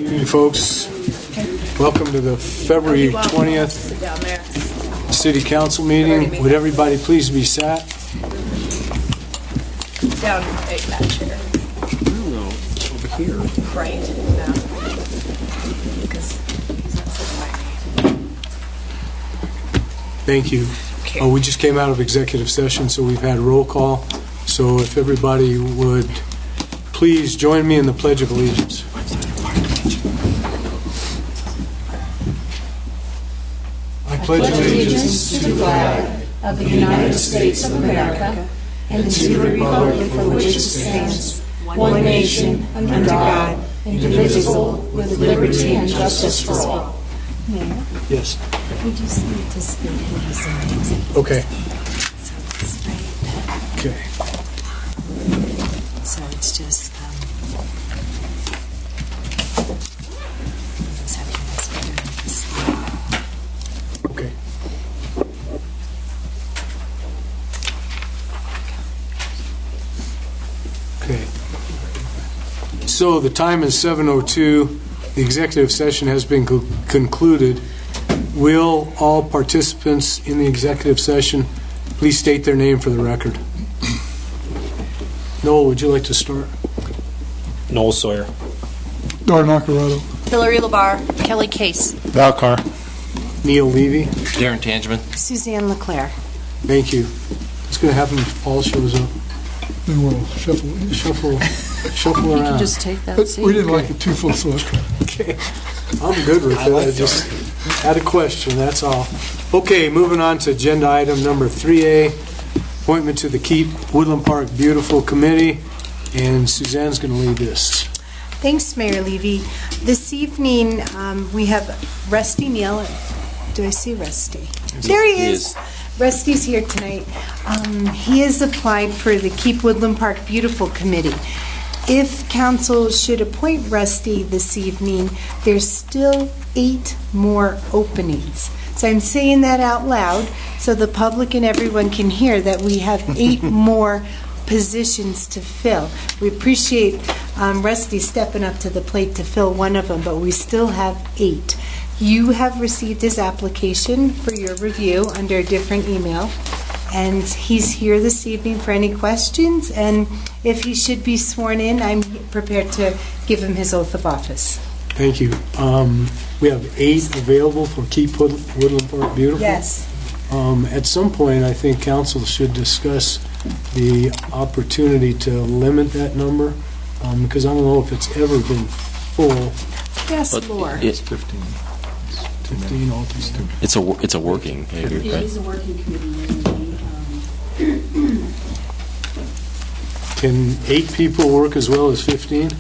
Evening, folks. Welcome to the February 20th City Council meeting. Would everybody please be sat? Down that chair. I don't know, over here. Right. No. Because he's not sitting by me. Thank you. Okay. We just came out of executive session, so we've had roll call. So if everybody would please join me in the Pledge of Allegiance. I pledge allegiance to the flag of the United States of America and to the republic for which it stands, one nation, under God, indivisible, with liberty and justice for all. Mayor, Yes. we just need to speak in his name. Okay. So it's right. Okay. So it's just, just have to ask whether it's- Okay. Okay. So the time is 7:02. The executive session has been concluded. Will all participants in the executive session please state their name for the record? Noel, would you like to start? Noel Sawyer. Dar Nacarado. Hillary LaBar. Kelly Case. Valcar. Neil Levy. Darren Tangeman. Suzanne Leclerc. Thank you. What's going to happen if Paul shows up? Then we'll shuffle. Shuffle around. Just take that But seat. we didn't like it too full, so Okay, I'm good with it. I just had a question, that's all. Okay, moving on to agenda item number 3A, appointment to the Keep Woodland Park Beautiful Committee, and Suzanne's going to lead this. Thanks, Mayor Levy. This evening, we have Rusty Neal. Do I see Rusty? There he is. Rusty's here tonight. He has applied for the Keep Woodland Park Beautiful Committee. If council should appoint Rusty this evening, there's still 8 more openings. So I'm saying that out loud so the public and everyone can hear that we have 8 more positions to fill. We appreciate Rusty stepping up to the plate to fill one of them, but we still have 8. You have received his application for your review under a different email, and he's here this evening for any questions, and if he should be sworn in, I'm prepared to give him his oath of office. Thank you. We have 8 available for Keep Woodland Park Beautiful. Yes. At some point, I think council should discuss the opportunity to limit that number, because I don't know if it's ever been full. Yes, Lord. It's 15. 15 altogether. it's a working. It is a working committee. Can 8 people work as well as 15?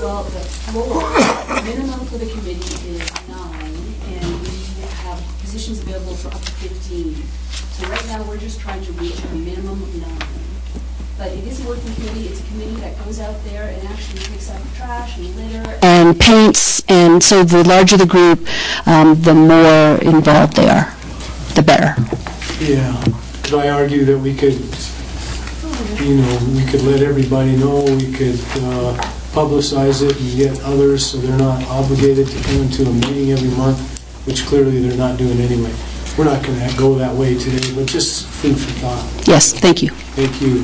Well, the floor, minimum for the committee is 9, and we have positions available for up to 15. So right now, we're just trying to reach a minimum of 9. But it is a working committee. It's a committee that goes out there and actually picks up trash and litter. And paints, and so the larger the group, the more involved they are, the better. Yeah. Could I argue that we could, we could let everybody know, we could publicize it and get others so they're not obligated to come into a meeting every month, which clearly they're not doing anyway. We're not going to go that way today, but just food for thought. Yes, thank you. Thank you.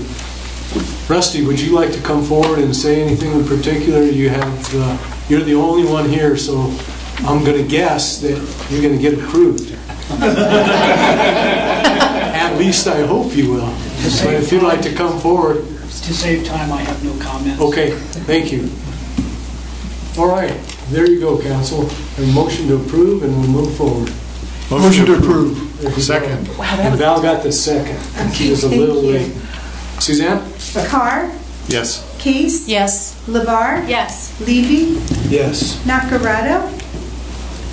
Rusty, would you like to come forward and say anything in particular? You're the only one here, so I'm going to guess that you're going to get approved. At least I hope you will. But if you'd like to come forward. To save time, I have no comments. Okay, thank you. All right, there you go, council. A motion to approve, and we'll move forward. Motion to approve. Second. And Val got the second. She was a little late. Suzanne? Carr, Yes. Case, Yes. LeVar, Yes. Levy, Yes. Nacarado,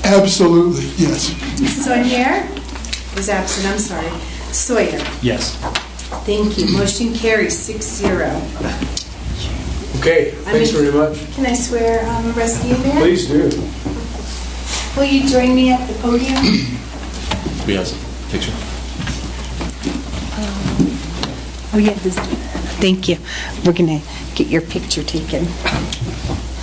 Absolutely, yes. Sonier was absent, I'm sorry, Sawyer. Yes. Thank you. Motion carries 6-0. Okay, thanks very much. Can I swear Rusty in there? Please do. Will you join me at the podium? We have a picture. Oh, yeah. Thank you. We're going to get your picture taken.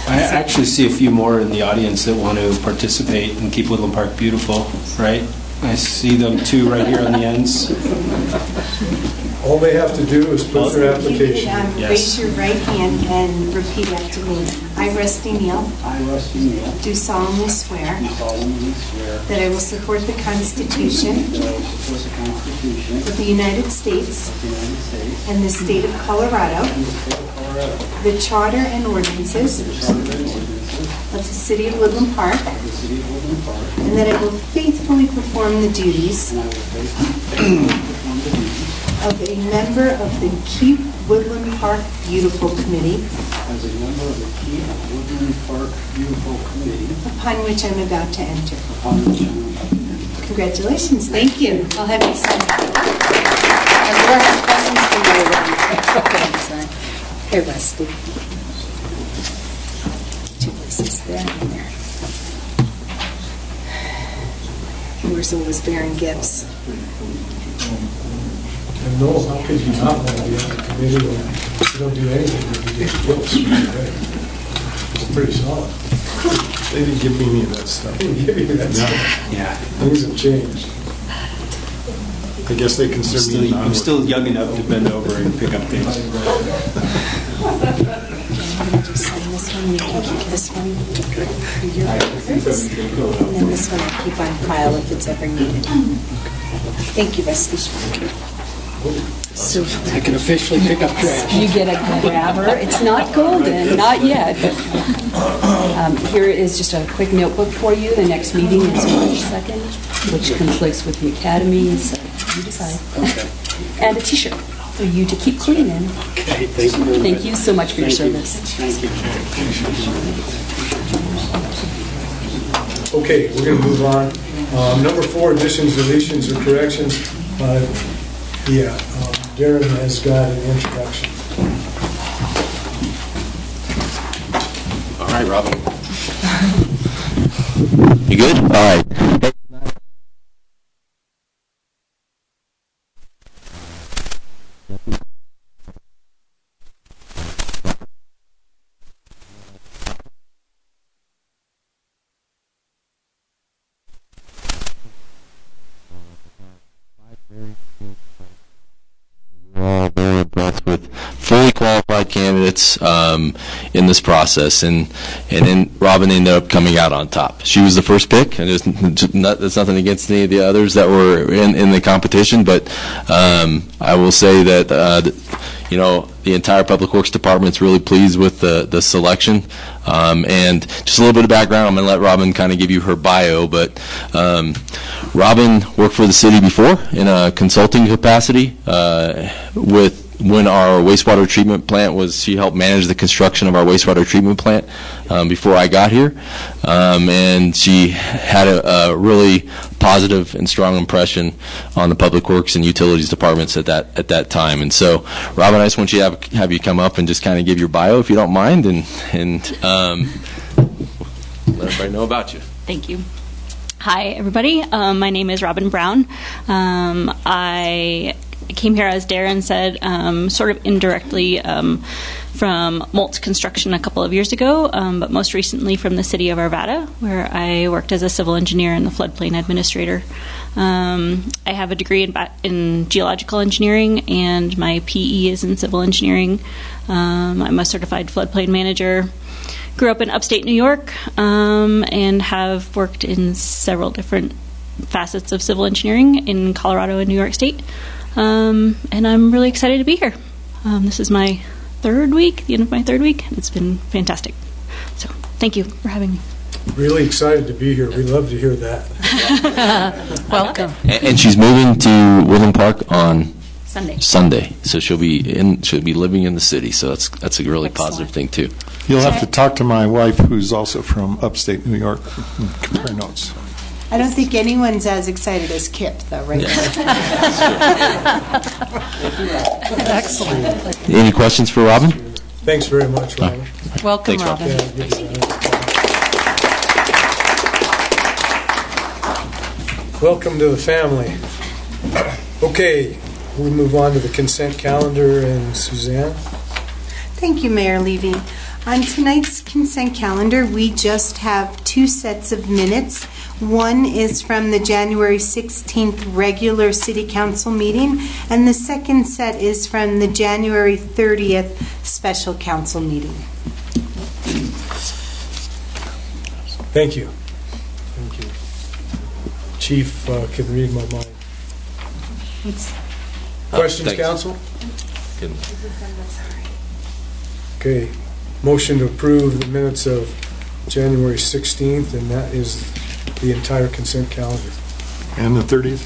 I actually see a few more in the audience that want to participate and keep Woodland Park beautiful, right? I see them too right here on the ends. All they have to do is put their application. Yes. Raise your right hand and repeat after me. I, Rusty Neal, I, Rusty Neal, do solemnly swear solemnly swear that I will support the Constitution that I will support the Constitution of the United States of the United States and the state of Colorado, and the state of Colorado, the charter and ordinances the charter and ordinances of the city of Woodland Park, of the city of Woodland Park, and that I will faithfully perform the duties and I will faithfully perform the duties of a member of the Keep Woodland Park Beautiful Committee, as a member of the Keep Woodland Park Beautiful Committee, upon which I'm about to enter. upon which I am about to enter. Congratulations, thank you. I'll have you sign. Here, Rusty. Two places there and there. Yours always bearing gifts. And Noel, how could you not want to be on the committee when you don't do anything but you get gifts? It's pretty solid. They didn't give me any of that stuff. They didn't give you that stuff. Yeah. Things have changed. I guess they consider me I'm still young enough to bend over and pick up things. I'm going to just sign this one, you can keep this one for your records. And then this one I'll keep on file if it's ever needed. Thank you, Rusty. So I can officially pick up trash. You get a grabber. It's not golden, not yet. Here is just a quick notebook for you. The next meeting is March 2nd, which conflicts with the academy, so you decide. And a T-shirt for you to keep cleaning. Okay, thank you very much. Thank you so much for your service. Thank you. Okay, we're going to move on. Number 4, additions, deletions, or corrections. Darren has got an introduction. All right, Robin. You good? All right. We're all very impressed with fully qualified candidates in this process, and then Robin ended up coming out on top. She was the first pick, and there's nothing against any of the others that were in the competition, but I will say that the entire Public Works Department's really pleased with the selection. And just a little bit of background, I'm going to let Robin kind of give you her bio, but Robin worked for the city before in a consulting capacity when our wastewater treatment plant she helped manage the construction of our wastewater treatment plant before I got here. And she had a really positive and strong impression on the Public Works and Utilities departments at that time. And so, Robin, I just want you to have you come up and just kind of give your bio, if you don't mind, and let everybody know about you. Thank you. Hi, everybody. My name is Robin Brown. I came here, as Darren said, sort of indirectly from Moltz Construction a couple of years ago, but most recently from the city of Arvada, where I worked as a civil engineer and the floodplain administrator. I have a degree in geological engineering, and my PE is in civil engineering. I'm a certified floodplain manager. Grew up in upstate New York, and have worked in several different facets of civil engineering in Colorado and New York State. And I'm really excited to be here. This is my third week, the end of my third week, and it's been fantastic. So thank you for having me. Really excited to be here. We love to hear that. Welcome. And she's moving to Woodland Park on Sunday. So she'll be living in the city. So that's a really positive thing too. You'll have to talk to my wife, who's also from upstate New York, and compare notes. I don't think anyone's as excited as Kip, though, right? Excellent. Any questions for Robin? Thanks very much, Robin. Welcome, Thanks, Robin. Welcome to the family. Okay, we move on to the consent calendar, and Suzanne? Thank you, Mayor Levy. On tonight's consent calendar, we just have 2 sets of minutes. One is from the January 16th regular City Council meeting, and the second set is from the January 30th special council meeting. Thank you. Thank you. Chief can read my mind. Questions, thanks. council? Okay. Motion to approve the minutes of January 16th, and that is the entire consent calendar. And the 30th?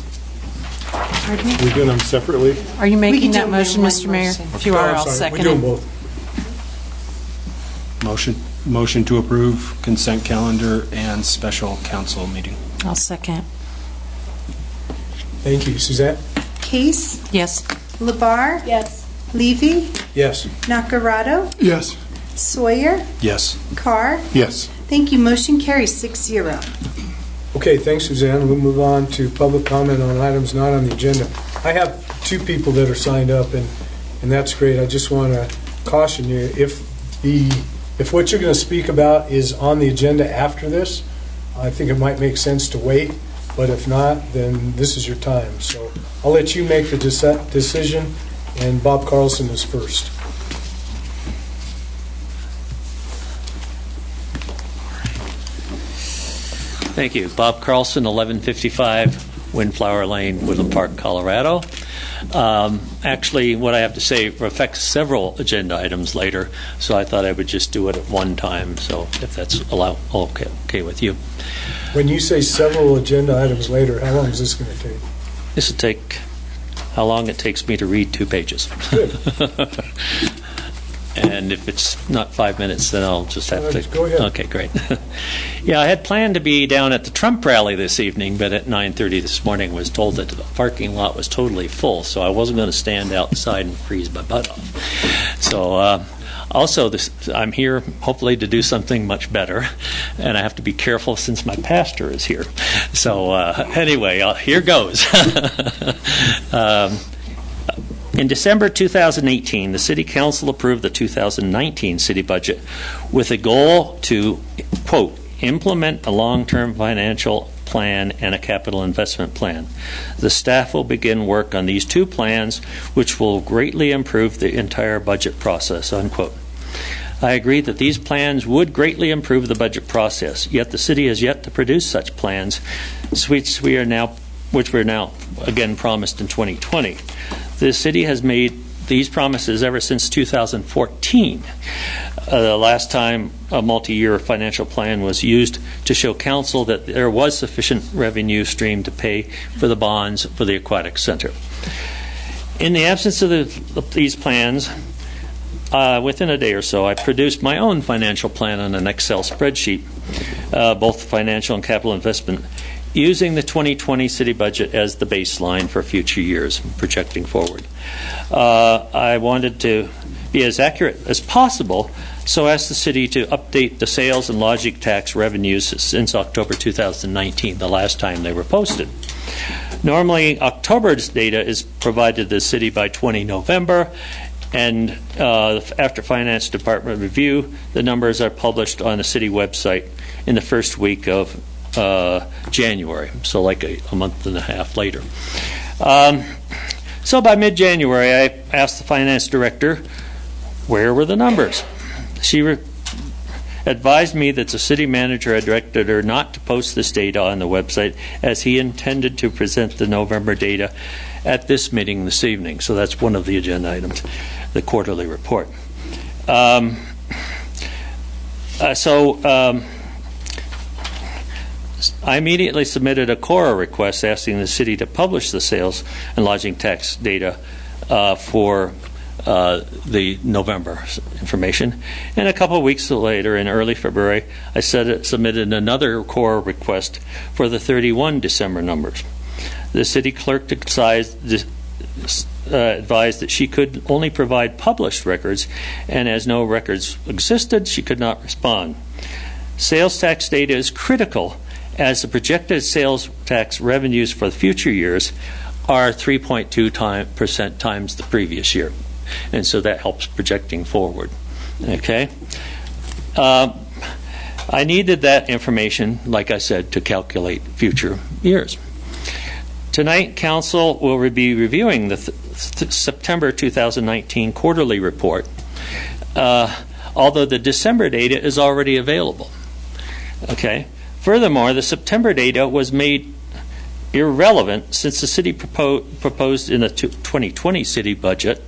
Pardon me? We're doing them separately? Are you We can making do that them in motion, one Mr. Mayor? motion. If you Oh, are, I'm I'll sorry. second We do them it. both. Motion to approve consent calendar and special council meeting. I'll second. Thank you. Suzanne? Case, Yes. Labar, Yes. Levy, Yes. Nacarado, Yes. Sawyer, Yes. Carr. Yes. Thank you. Motion carries 6-0. Okay, thanks, Suzanne. We'll move on to public comment on items not on the agenda. I have 2 people that are signed up, and that's great. I just want to caution you, if what you're going to speak about is on the agenda after this, I think it might make sense to wait, but if not, then this is your time. So I'll let you make the decision, and Bob Carlson is first. Thank you. Bob Carlson, 1155 Windflower Lane, Woodland Park, Colorado. Actually, what I have to say affects several agenda items later, so I thought I would just do it at one time, so if that's okay with you. When you say several agenda items later, how long is this going to take? This will take how long it takes me to read 2 pages. Good. And if it's not 5 minutes, then I'll just have to... Go ahead. Okay, great. Yeah, I had planned to be down at the Trump rally this evening, but at 9:30 this morning was told that the parking lot was totally full, so I wasn't going to stand outside and freeze my butt off. So also, I'm here hopefully to do something much better, and I have to be careful since my pastor is here. So anyway, here goes. In December 2018, the City Council approved the 2019 city budget with a goal to, quote, implement a long-term financial plan and a capital investment plan. The staff will begin work on these 2 plans, which will greatly improve the entire budget process, unquote. I agree that these plans would greatly improve the budget process, yet the city has yet to produce such plans, which we're now again promised in 2020. The city has made these promises ever since 2014. The last time a multi-year financial plan was used to show council that there was sufficient revenue stream to pay for the bonds for the aquatic center. In the absence of these plans, within a day or so, I produced my own financial plan on an Excel spreadsheet, both financial and capital investment, using the 2020 city budget as the baseline for future years, projecting forward. I wanted to be as accurate as possible, so asked the city to update the sales and lodging tax revenues since October 2019, the last time they were posted. Normally, October's data is provided to the city by 20 November, and after Finance Department review, the numbers are published on the city website in the first week of January, so like a month and a half later. So by mid-January, I asked the finance director, where were the numbers? She advised me that the city manager had directed her not to post this data on the website, as he intended to present the November data at this meeting this evening. So that's one of the agenda items, the quarterly report. I immediately submitted a CORA request asking the city to publish the sales and lodging tax data for the November information. And a couple of weeks later, in early February, I submitted another CORA request for the 31 December numbers. The city clerk advised that she could only provide published records, and as no records existed, she could not respond. Sales tax data is critical, as the projected sales tax revenues for the future years are 3.2% times the previous year. And so that helps projecting forward. Okay? I needed that information, like I said, to calculate future years. Tonight, Council will be reviewing the September 2019 quarterly report, although the December data is already available. Okay. Furthermore, the September data was made irrelevant since the city proposed in the 2020 city budget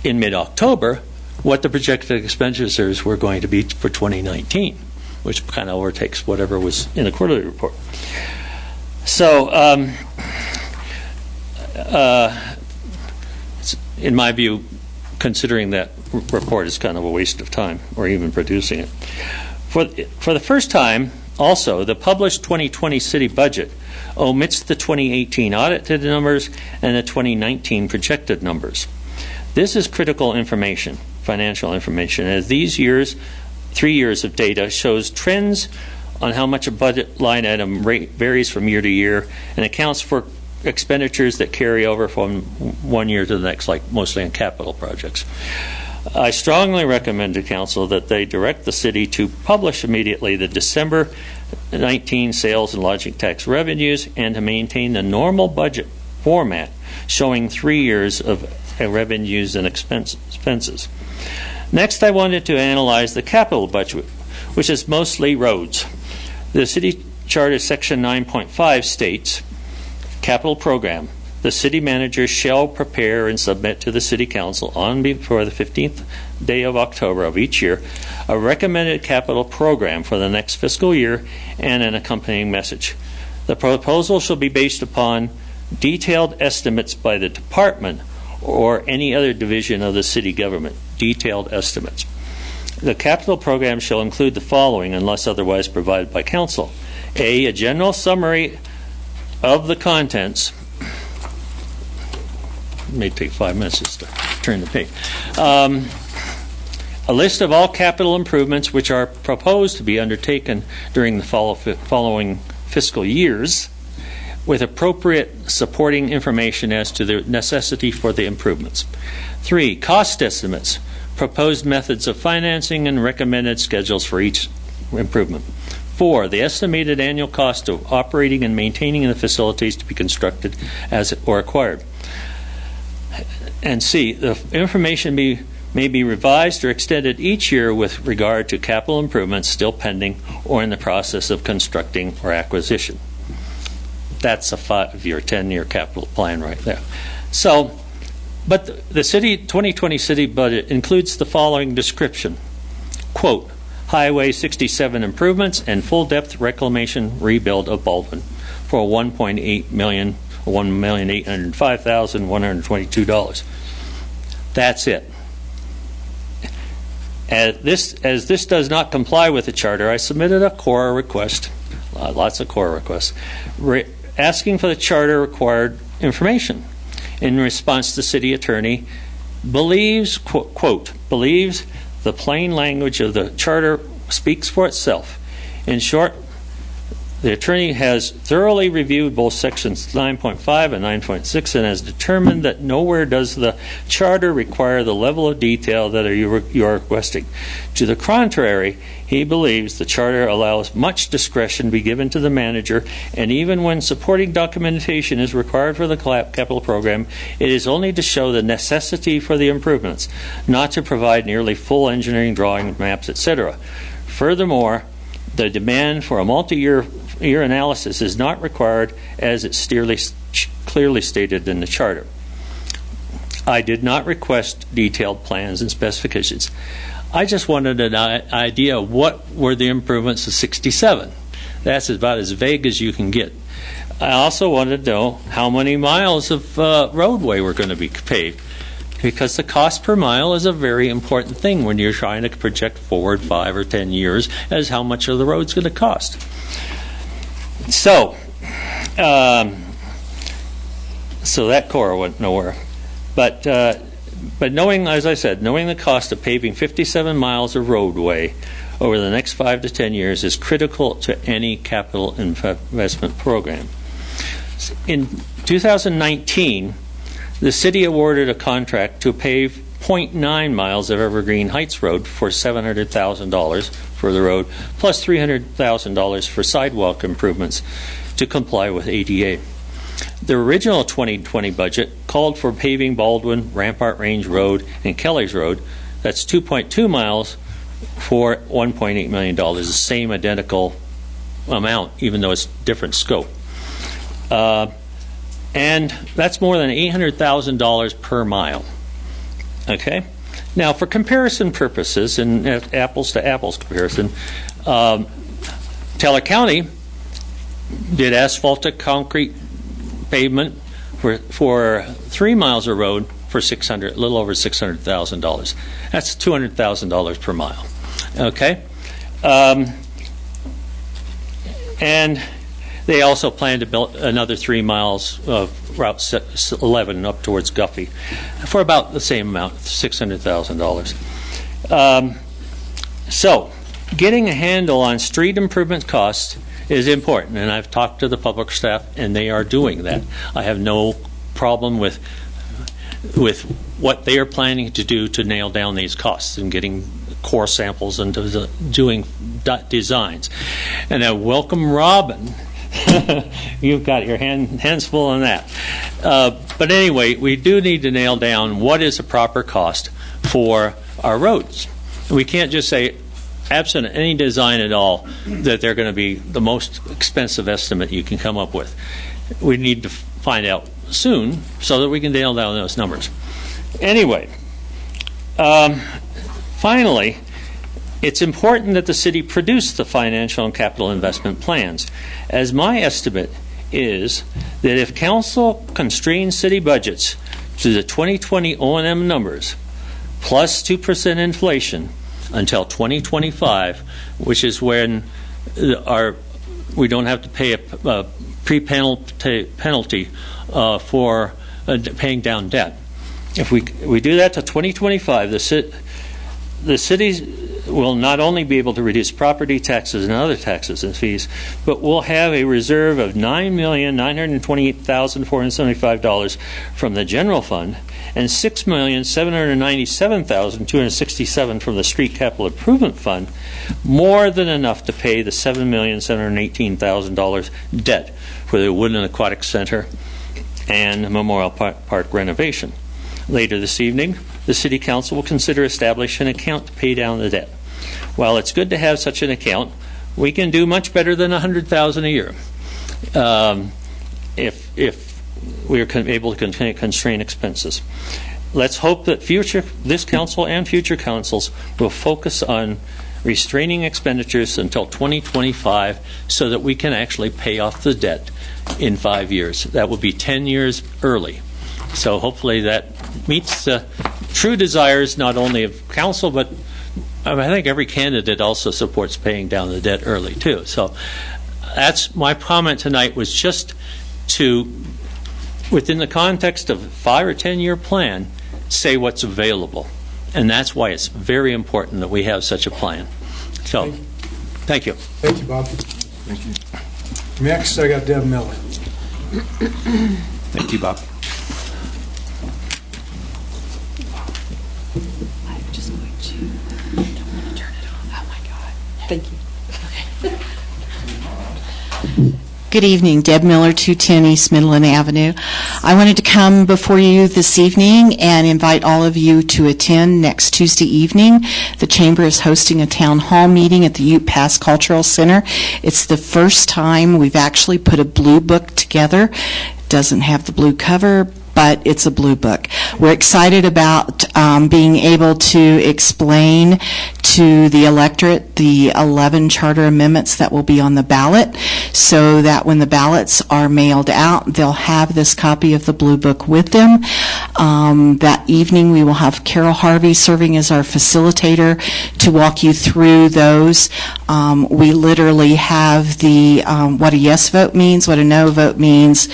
in mid-October what the projected expenditures were going to be for 2019, which kind of overtakes whatever was in the quarterly report. So, in my view, considering that report is kind of a waste of time, or even producing it. For the first time, also, the published 2020 city budget omits the 2018 audited numbers and the 2019 projected numbers. This is critical information, financial information, as these years, 3 years of data shows trends on how much a budget line item rate varies from year to year and accounts for expenditures that carry over from one year to the next, like mostly on capital projects. I strongly recommend to Council that they direct the city to publish immediately the December 19 sales and lodging tax revenues and to maintain the normal budget format showing 3 years of revenues and expenses. Next, I wanted to analyze the capital budget, which is mostly roads. The City Charter Section 9.5 states, capital program, the city manager shall prepare and submit to the City Council on before the 15th day of October of each year a recommended capital program for the next fiscal year and an accompanying message. The proposal shall be based upon detailed estimates by the department or any other division of the city government. Detailed estimates. The capital program shall include the following unless otherwise provided by Council. A general summary of the contents. It may take 5 minutes just to turn the page. A list of all capital improvements which are proposed to be undertaken during the following fiscal years, with appropriate supporting information as to the necessity for the improvements. 3, cost estimates, proposed methods of financing, and recommended schedules for each improvement. 4, the estimated annual cost of operating and maintaining the facilities to be constructed as or acquired. And C, the information may be revised or extended each year with regard to capital improvements still pending or in the process of constructing or acquisition. That's a 5-year, 10-year capital plan right there. So, but the city 2020 city budget includes the following description. Quote, Highway 67 improvements and full-depth reclamation rebuild of Baldwin for $1.8 million, $1,805,122. That's it. As this does not comply with the charter, I submitted a CORA request, lots of CORA requests, asking for the charter required information. In response, the city attorney believes, quote, believes the plain language of the charter speaks for itself. In short, the attorney has thoroughly reviewed both sections 9.5 and 9.6 and has determined that nowhere does the charter require the level of detail that you are requesting. To the contrary, he believes the charter allows much discretion to be given to the manager, and even when supporting documentation is required for the capital program, it is only to show the necessity for the improvements, not to provide nearly full engineering drawing, maps, etc. Furthermore, the demand for a multi-year analysis is not required as it's clearly stated in the charter. I did not request detailed plans and specifications. I just wanted an idea of what were the improvements of 67. That's about as vague as you can get. I also wanted to know how many miles of roadway were going to be paved, because the cost per mile is a very important thing when you're trying to project forward 5 or 10 years as how much of the road's going to cost. So that CORA went nowhere. But knowing, as I said, knowing the cost of paving 57 miles of roadway over the next 5 to 10 years is critical to any capital investment program. In 2019, the city awarded a contract to pave 0.9 miles of Evergreen Heights Road for $700,000 for the road, plus $300,000 for sidewalk improvements to comply with ADA. The original 2020 budget called for paving Baldwin, Rampart Range Road, and Kelly's Road. That's 2.2 miles for $1.8 million, the same identical amount, even though it's different scope. And that's more than $800,000 per mile. Okay? Now, for comparison purposes, and apples to apples comparison, Teller County did asphalt to concrete pavement for 3 miles of road for a little over $600,000. That's $200,000 per mile. Okay? And they also plan to build another 3 miles of Route 11 up towards Guffey for about the same amount, $600,000. So, getting a handle on street improvement costs is important, and I've talked to the public staff, and they are doing that. I have no problem with what they are planning to do to nail down these costs and getting core samples and doing designs. And I welcome Robin. You've got your hands full on that. But anyway, we do need to nail down what is the proper cost for our roads. We can't just say, absent any design at all, that they're going to be the most expensive estimate you can come up with. We need to find out soon so that we can nail down those numbers. Anyway, finally, it's important that the city produce the financial and capital investment plans, as my estimate is that if council constrains city budgets to the 2020 O&M numbers plus 2% inflation until 2025, which is when we don't have to pay a penalty for paying down debt. If we do that to 2025, the cities will not only be able to reduce property taxes and other taxes and fees, but we'll have a reserve of $9,928,475 from the general fund and $6,797,267 from the street capital improvement fund, more than enough to pay the $7,718,000 debt for the Woodland Aquatic Center and Memorial Park renovation. Later this evening, the City Council will consider establishing an account to pay down the debt. While it's good to have such an account, we can do much better than $100,000 a year if we are able to constrain expenses. Let's hope that this council and future councils will focus on restraining expenditures until 2025 so that we can actually pay off the debt in 5 years. That will be 10 years early. So hopefully that meets the true desires not only of council, but I think every candidate also supports paying down the debt early too. So that's my comment tonight, was just to, within the context of a 5 or 10 year plan, say what's available. And that's why it's very important that we have such a plan. So, thank you. Thank you, Bob. Thank you. Next, I got Deb Miller. Thank you, Bob. I'm just going to turn it on. Oh my God. Thank you. Good evening, Deb Miller, 210 East Midland Avenue. I wanted to come before you this evening and invite all of you to attend next Tuesday evening. The Chamber is hosting a town hall meeting at the Ute Pass Cultural Center. It's the first time we've actually put a blue book together. It doesn't have the blue cover, but it's a blue book. We're excited about being able to explain to the electorate the 11 charter amendments that will be on the ballot, so that when the ballots are mailed out, they'll have this copy of the blue book with them. That evening, we will have Carol Harvey serving as our facilitator to walk you through those. We literally have the what a yes vote means, what a no vote means,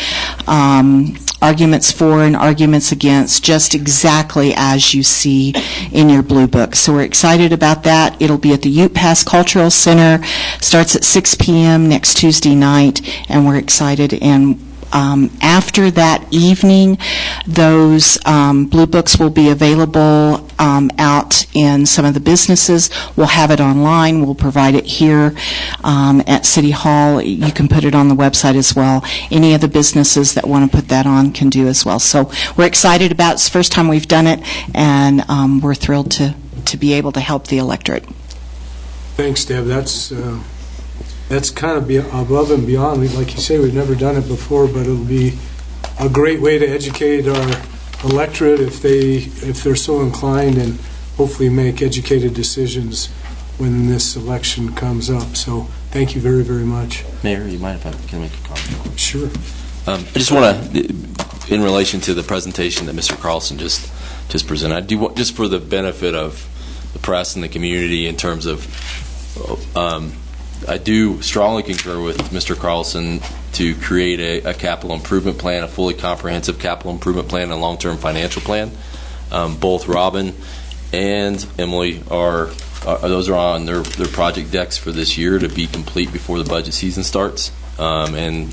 arguments for and arguments against, just exactly as you see in your blue book. So we're excited about that. It'll be at the Ute Pass Cultural Center, starts at 6 p.m. next Tuesday night, and we're excited and After that evening, those blue books will be available out in some of the businesses. We'll have it online. We'll provide it here at City Hall. You can put it on the website as well. Any of the businesses that want to put that on can do as well. So we're excited about it. It's the first time we've done it, and we're thrilled to be able to help the electorate. Thanks, Deb. That's kind of above and beyond. Like you say, we've never done it before, but it'll be a great way to educate our electorate if they're so inclined, and hopefully make educated decisions when this election comes up. So thank you very, very much. Mayor, you mind if I can make a comment? Sure. I just want to, in relation to the presentation that Mr. Carlson just presented, I do want, just for the benefit of the press and the community, in terms of, I do strongly concur with Mr. Carlson to create a capital improvement plan, a fully comprehensive capital improvement plan, and a long-term financial plan. Both Robin and Emily those are on their project decks for this year to be complete before the budget season starts, and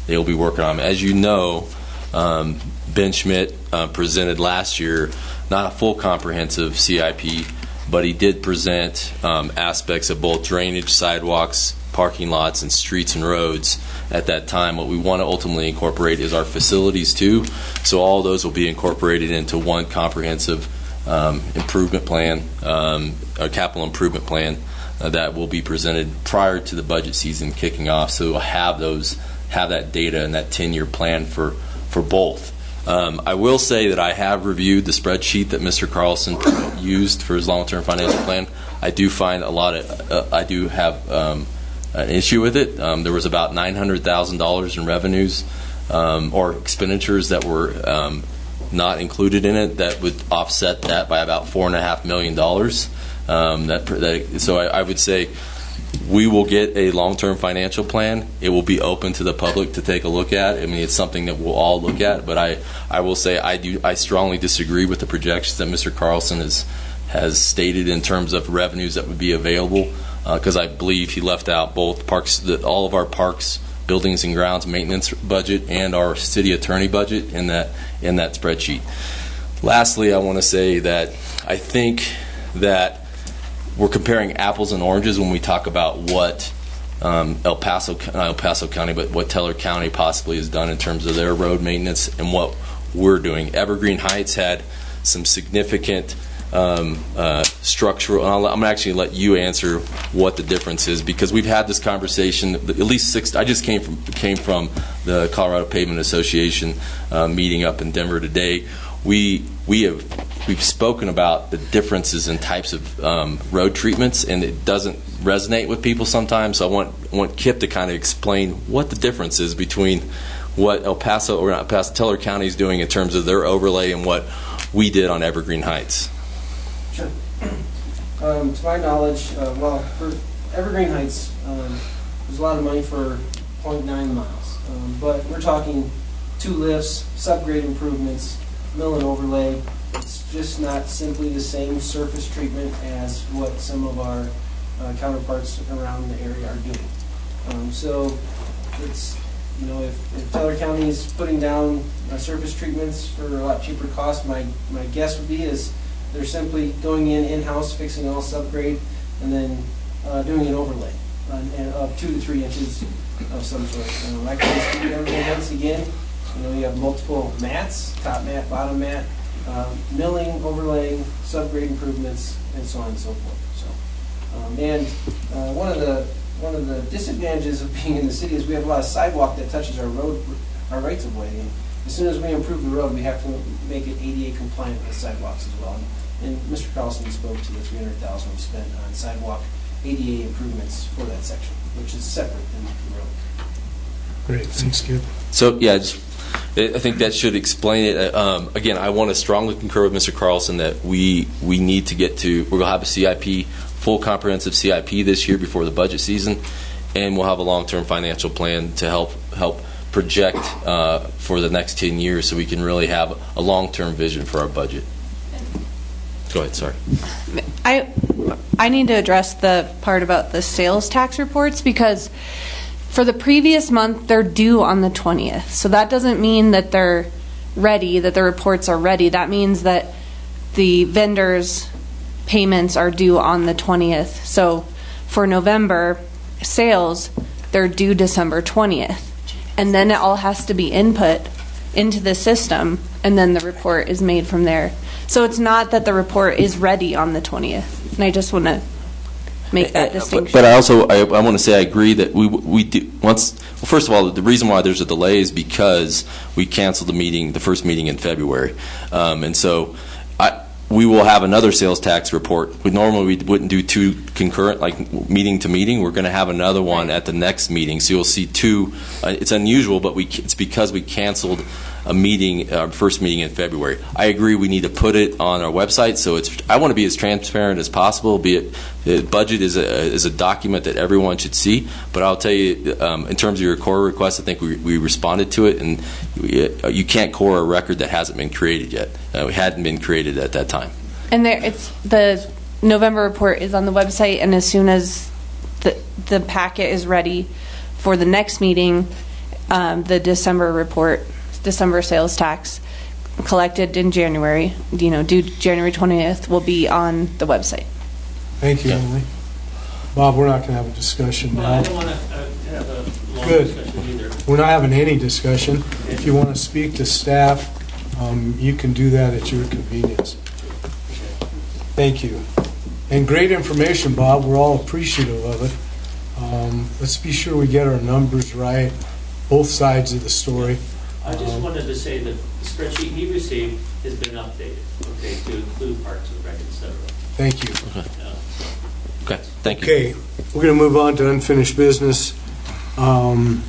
they'll be working on them. As you know, Ben Schmidt presented last year not a full comprehensive CIP, but he did present aspects of both drainage, sidewalks, parking lots, and streets and roads at that time. What we want to ultimately incorporate is our facilities too. So all those will be incorporated into one comprehensive improvement plan, a capital improvement plan that will be presented prior to the budget season kicking off. So we'll have that data and that 10-year plan for both. I will say that I have reviewed the spreadsheet that Mr. Carlson used for his long-term financial plan. I do find I do have an issue with it. There was about $900,000 in revenues or expenditures that were not included in it that would offset that by about $4.5 million. So I would say we will get a long-term financial plan. It will be open to the public to take a look at. I mean, it's something that we'll all look at, but I will say I strongly disagree with the projections that Mr. Carlson has stated in terms of revenues that would be available, because I believe he left out both parks, all of our parks, buildings and grounds maintenance budget, and our city attorney budget in that spreadsheet. Lastly, I want to say that I think that we're comparing apples and oranges when we talk about what not El Paso County, but what Teller County possibly has done in terms of their road maintenance and what we're doing. Evergreen Heights had some significant structural, and I'm actually going to let you answer what the difference is, because we've had this conversation at least 6. I just came from the Colorado Pavement Association meeting up in Denver today. We've spoken about the differences in types of road treatments, and it doesn't resonate with people sometimes. So I want Kip to kind of explain what the difference is between what El Paso or not Paso, Teller County is doing in terms of their overlay and what we did on Evergreen Heights. Sure. To my knowledge, for Evergreen Heights, there's a lot of money for 0.9 miles, but we're talking 2 lifts, subgrade improvements, mill and overlay. It's just not simply the same surface treatment as what some of our counterparts around the area are doing. So it's, if Teller County is putting down surface treatments for a lot cheaper cost, my guess would be is they're simply going in-house, fixing all subgrade, and then doing an overlay of 2 to 3 inches of some sort. I can speak to Evergreen Heights again. You have multiple mats, top mat, bottom mat, milling, overlaying, subgrade improvements, and so on and so forth. So, one of the disadvantages of being in the city is we have a lot of sidewalk that touches our rights of way. And as soon as we improve the road, we have to make it ADA compliant with the sidewalks as well. And Mr. Carlson spoke to the $300,000 we spent on sidewalk ADA improvements for that section, which is separate than the road. Great, thanks, Kip. So yeah, I think that should explain it. Again, I want to strongly concur with Mr. Carlson that we need to get to. We're going to have a CIP, full comprehensive CIP this year before the budget season, and we'll have a long-term financial plan to help project for the next 10 years, so we can really have a long-term vision for our budget. Go ahead. Sorry. I need to address the part about the sales tax reports, because For the previous month, they're due on the 20th. So that doesn't mean that they're ready, that the reports are ready. That means that the vendors' payments are due on the 20th. So for November sales, they're due December 20th. And then it all has to be input into the system, and then the report is made from there. So it's not that the report is ready on the 20th. And I just want to make that distinction. But I also, I want to say I agree that we do, once, well, first of all, the reason why there's a delay is because we canceled the first meeting in February. And so we will have another sales tax report. Normally we wouldn't do two concurrent, like meeting to meeting. We're going to have another one at the next meeting. So you'll see two. It's unusual, but it's because we canceled a meeting, our first meeting in February. I agree we need to put it on our website. So I want to be as transparent as possible. Be it the budget is a document that everyone should see. But I'll tell you, in terms of your core request, I think we responded to it, and you can't core a record that hasn't been created yet. It hadn't been created at that time. And the November report is on the website, and as soon as the packet is ready for the next meeting, the December report, December sales tax collected in January, due January 20th, will be on the website. Thank you, Emily. Bob, we're not going to have a discussion now. Well, I don't want to have a long Good. discussion either. We're not having any discussion. If you want to speak to staff, you can do that at your convenience. Thank you. And great information, Bob. We're all appreciative of it. Let's be sure we get our numbers right, both sides of the story. I just wanted to say that the spreadsheet he received has been updated, okay, to include Parks and Rec, et cetera. Thank you. Okay, thank you. Okay, we're going to move on to unfinished business. And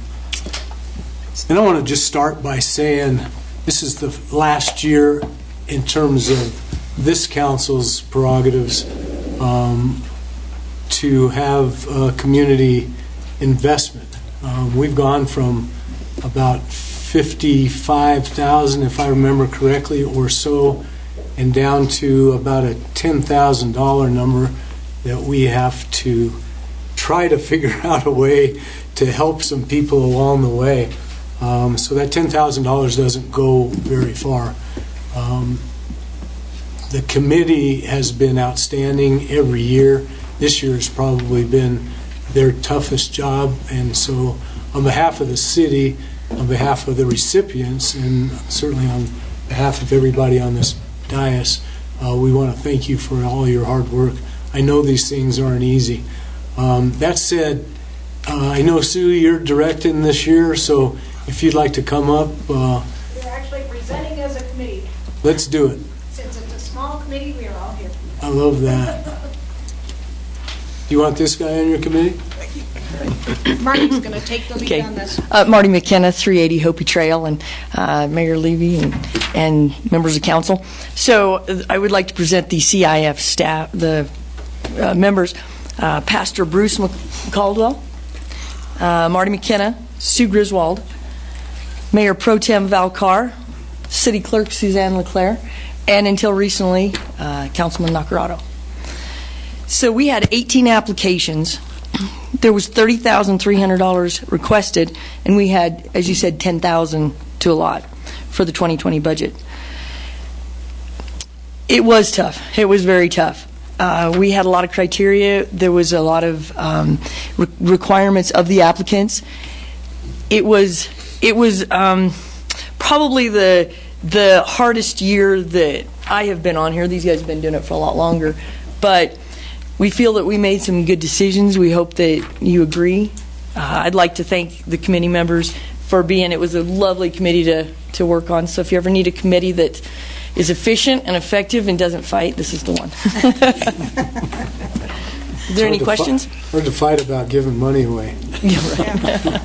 I want to just start by saying this is the last year in terms of this council's prerogatives to have community investment. We've gone from about 55,000, if I remember correctly, or so, and down to about a $10,000 number that we have to try to figure out a way to help some people along the way. So that $10,000 doesn't go very far. The committee has been outstanding every year. This year has probably been their toughest job, and so on behalf of the city, on behalf of the recipients, and certainly on behalf of everybody on this dais, we want to thank you for all your hard work. I know these things aren't easy. That said, I know, Sue, you're directing this year, so if you'd like to come up. We're actually presenting as a committee. Let's do it. Since it's a small committee, we are all here. I love that. Do you want this guy on your committee? Marty's going to take the lead on this. Marty McKenna, 380 Hopi Trail, and Mayor Levy and members of council. So I would like to present the CIF staff, the members, Pastor Bruce Caldwell, Marty McKenna, Sue Griswold, Mayor Pro Tem Val Carr, City Clerk Suzanne LeClaire, and until recently, Councilman Nacarado. So we had 18 applications. There was $30,300 requested, and we had, as you said, $10,000 to allot for the 2020 budget. It was tough. It was very tough. We had a lot of criteria. There was a lot of requirements of the applicants. It was probably the hardest year that I have been on here. These guys have been doing it for a lot longer, but we feel that we made some good decisions. We hope that you agree. I'd like to thank the committee members for being. It was a lovely committee to work on. So if you ever need a committee that is efficient and effective and doesn't fight, this is the one. Is there any questions? Hard to fight about giving money away. Yeah, right.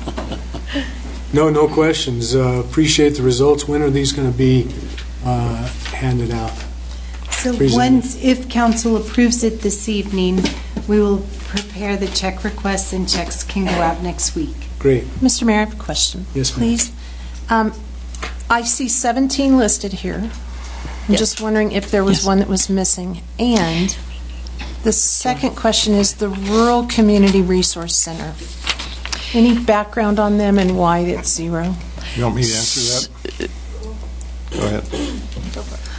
No questions. Appreciate the results. When are these going to be handed out? So if council approves it this evening, we will prepare the check requests, and checks can go out next week. Great. Mr. Mayor, I have a question. Yes, ma'am. Please. I see 17 listed here. I'm just wondering if there was one that was missing. And the second question is the Rural Community Resource Center. Any background on them and why it's 0? You want me to answer that? Go ahead.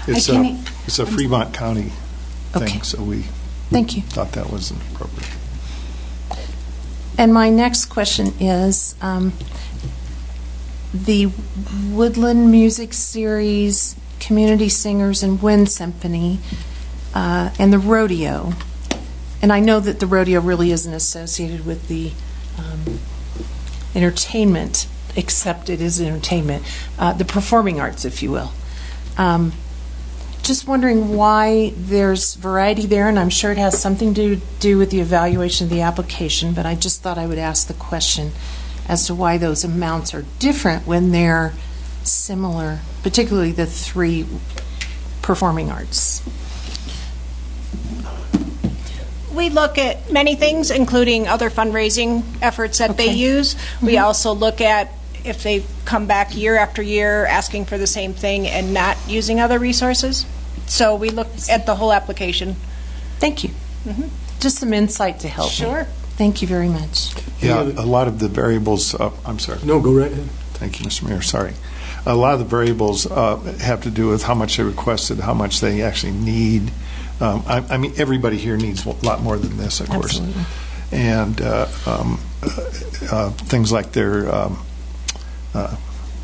It's a Fremont County thing, Okay. so we Thank you. thought that was appropriate. And my next question is, the Woodland Music Series, Community Singers, and Wind Symphony, and the rodeo. And I know that the rodeo really isn't associated with the entertainment, except it is entertainment, the performing arts, if you will. Just wondering why there's variety there, and I'm sure it has something to do with the evaluation of the application, but I just thought I would ask the question as to why those amounts are different when they're similar, particularly the 3 performing arts. We look at many things, including other fundraising efforts that they use. We also look at if they come back year after year asking for the same thing and not using other resources. So we look at the whole application. Thank you. Just some insight to help me. Sure. Thank you very much. Yeah, a lot of the variables, I'm sorry. No, go right ahead. Thank you, Mr. Mayor, sorry. A lot of the variables have to do with how much they requested, how much they actually need. I mean, everybody here needs a lot more than this, of course. Absolutely. And things like their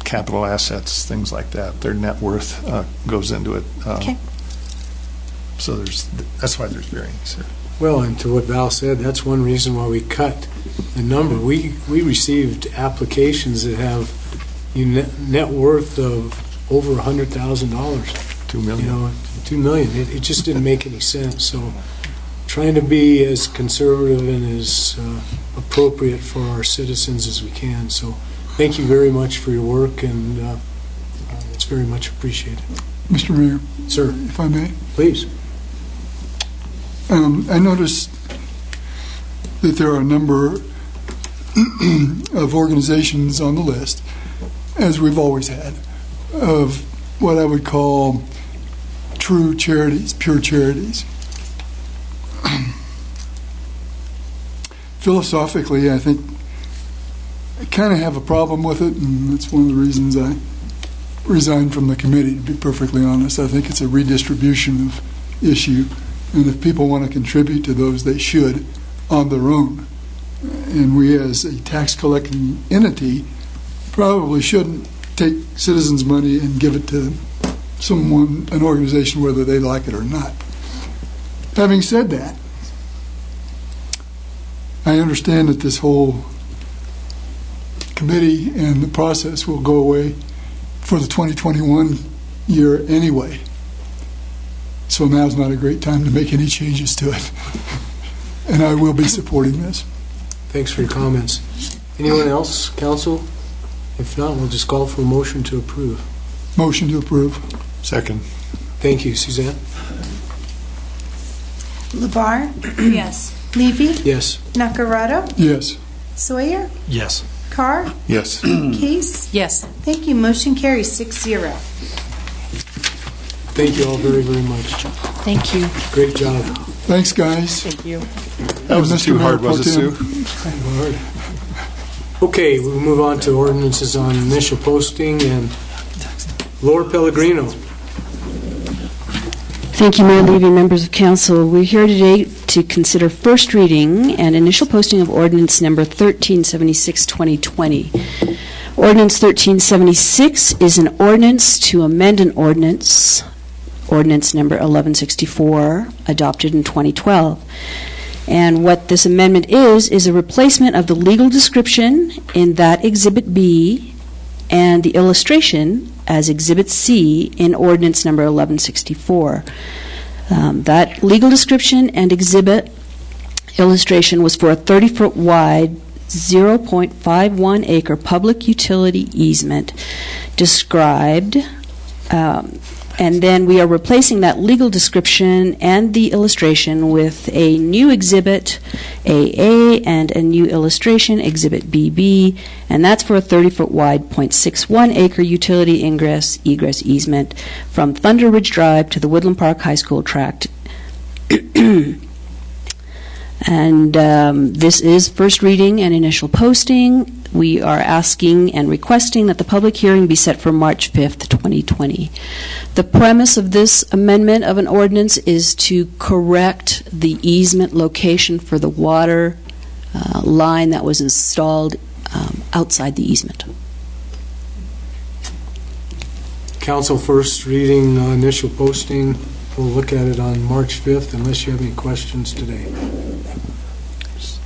capital assets, things like that, their net worth goes into it. Okay. So that's why there's variance there. Well, and to what Val said, that's one reason why we cut the number. We received applications that have net worth of over $100,000. $2 million. You know, $2 million. It just didn't make any sense. So, trying to be as conservative and as appropriate for our citizens as we can. So, thank you very much for your work, and it's very much appreciated. Mr. Mayor. Sir. If I may. Please. I noticed that there are a number of organizations on the list, as we've always had, of what I would call true charities, pure charities. Philosophically, I think I kind of have a problem with it, and that's one of the reasons I resigned from the committee, to be perfectly honest. I think it's a redistribution of issue, and if people want to contribute to those, they should on their own. And we, as a tax collecting entity, probably shouldn't take citizens' money and give it to someone, an organization, whether they like it or not. Having said that, I understand that this whole committee and the process will go away for the 2021 year anyway. So now's not a great time to make any changes to it. And I will be supporting this. Thanks for your comments. Anyone else, council? If not, we'll just call for a motion to approve. Motion to approve. Second. Thank you, Suzanne. LeVar? Yes. Levy? Yes. Nacarado? Yes. Sawyer? Yes. Carr? Yes. Case? Yes. Thank you. Motion carries 6-0. Thank you all very, very much. Thank you. Great job. Thanks, guys. Thank you. That wasn't too hard, was it, Sue? Okay, we'll move on to ordinances on initial posting, and Laura Pellegrino. Thank you, Mayor Levy, members of council. We're here today to consider first reading and initial posting of ordinance number 1376-2020. Ordinance 1376 is an ordinance to amend an ordinance number 1164, adopted in 2012. And what this amendment is a replacement of the legal description in that Exhibit B and the illustration as Exhibit C in ordinance number 1164. That legal description and exhibit illustration was for a 30-foot wide, 0.51 acre public utility easement described, and then we are replacing that legal description and the illustration with a new exhibit, AA, and a new illustration, Exhibit BB, and that's for a 30-foot wide, 0.61 acre utility egress easement from Thunder Ridge Drive to the Woodland Park High School tract. And this is first reading and initial posting. We are asking and requesting that the public hearing be set for March 5th, 2020. The premise of this amendment of an ordinance is to correct the easement location for the water line that was installed outside the easement. Council, first reading, initial posting. We'll look at it on March 5th unless you have any questions today.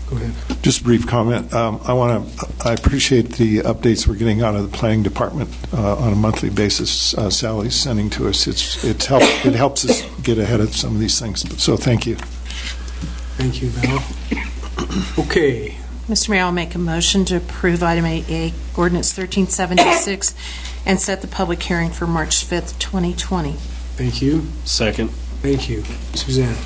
Go ahead. Just a brief comment. I appreciate the updates we're getting out of the planning department on a monthly basis. Sally's sending to us. It helps us get ahead of some of these things. So thank you. Thank you, Val. Okay. Mr. Mayor, I'll make a motion to approve item 8A, ordinance 1376, and set the public hearing for March 5th, 2020. Thank you. Second. Thank you. Suzanne?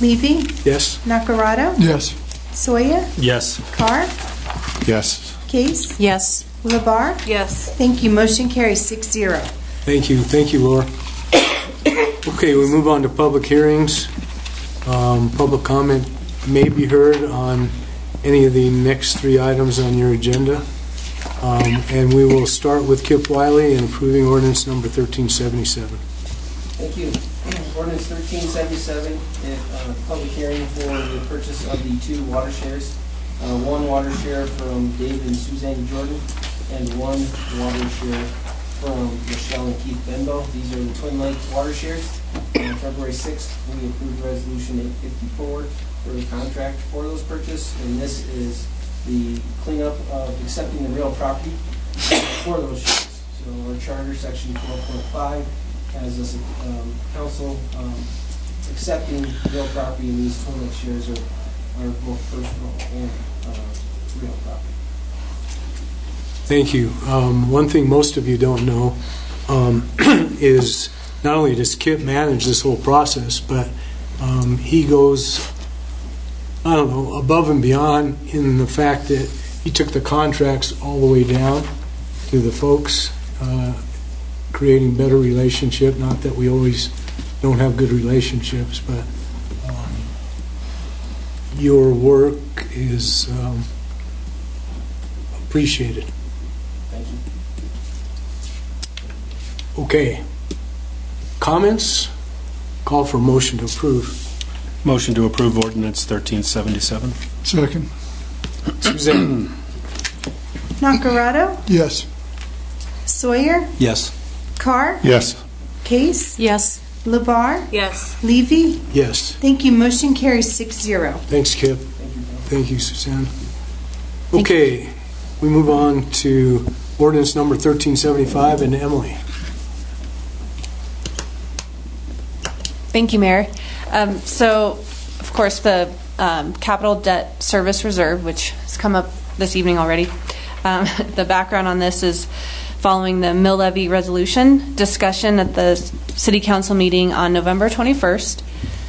Levy? Yes? Nacarado? Yes. Sawyer? Yes. Carr? Yes. Case? Yes. Labar? Yes. Thank you. Motion carries 6-0. Thank you. Thank you, Laura. Okay, we move on to public hearings. Public comment may be heard on any of the next 3 items on your agenda. And we will start with Kip Wiley in approving ordinance number 1377. Thank you. Ordinance 1377, public hearing for the purchase of the 2 water shares. One water share from Dave and Suzanne Jordan, and one water share from Michelle and Keith Benbow. These are the Twin Lakes water shares. On February 6th, we approved Resolution 854 for the contract for those purchase, and this is the cleanup of accepting the real property for those shares. So our charter, section 12.5, has us council accepting real property, and these Twin Lakes shares are both personal and real property. Thank you. One thing most of you don't know is not only does Kip manage this whole process, but he goes, I don't know, above and beyond in the fact that he took the contracts all the way down to the folks, creating better relationship. Not that we always don't have good relationships, but your work is appreciated. Thank you. Okay. Comments? Call for motion to approve. Motion to approve ordinance 1377. Second. Suzanne? Nacarado? Yes. Sawyer? Yes. Carr? Yes. Case? Yes. Labar? Yes. Levy? Yes. Thank you. Motion carries 6-0. Thanks, Kip. Thank you, Suzanne. Okay, we move on to ordinance number 1375, and Emily. Thank you, Mayor. So, of course, the capital debt service reserve, which has come up this evening already, the background on this is following the mill levy resolution discussion at the City Council meeting on November 21st.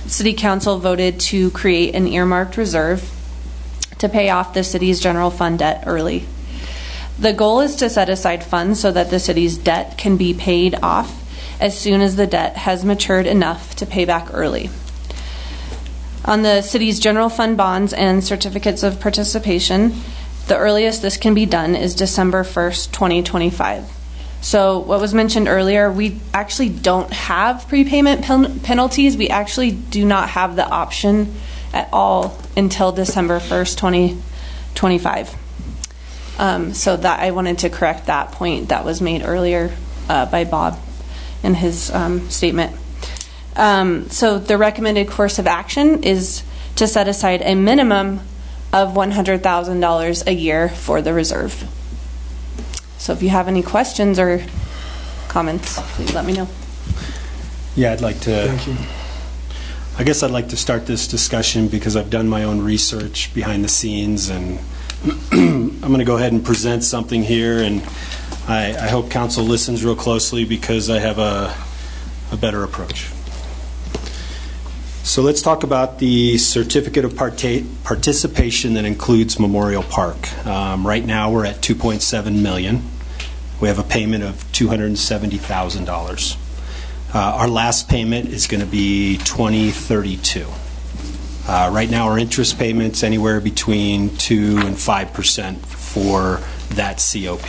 City Council voted to create an earmarked reserve to pay off the city's general fund debt early. The goal is to set aside funds so that the city's debt can be paid off as soon as the debt has matured enough to pay back early. On the city's general fund bonds and certificates of participation, the earliest this can be done is December 1st, 2025. So what was mentioned earlier, we actually don't have prepayment penalties. We actually do not have the option at all until December 1st, 2025. So that I wanted to correct that point that was made earlier by Bob in his statement. So the recommended course of action is to set aside a minimum of $100,000 a year for the reserve. So if you have any questions or comments, please let me know. Yeah, I'd like to. Thank you. I guess I'd like to start this discussion because I've done my own research behind the scenes, and I'm going to go ahead and present something here, and I hope council listens real closely because I have a better approach. So let's talk about the certificate of participation that includes Memorial Park. Right now we're at $2.7 million. We have a payment of $270,000. Our last payment is going to be 2032. Right now, our interest payments anywhere between 2 and 5% for that COP.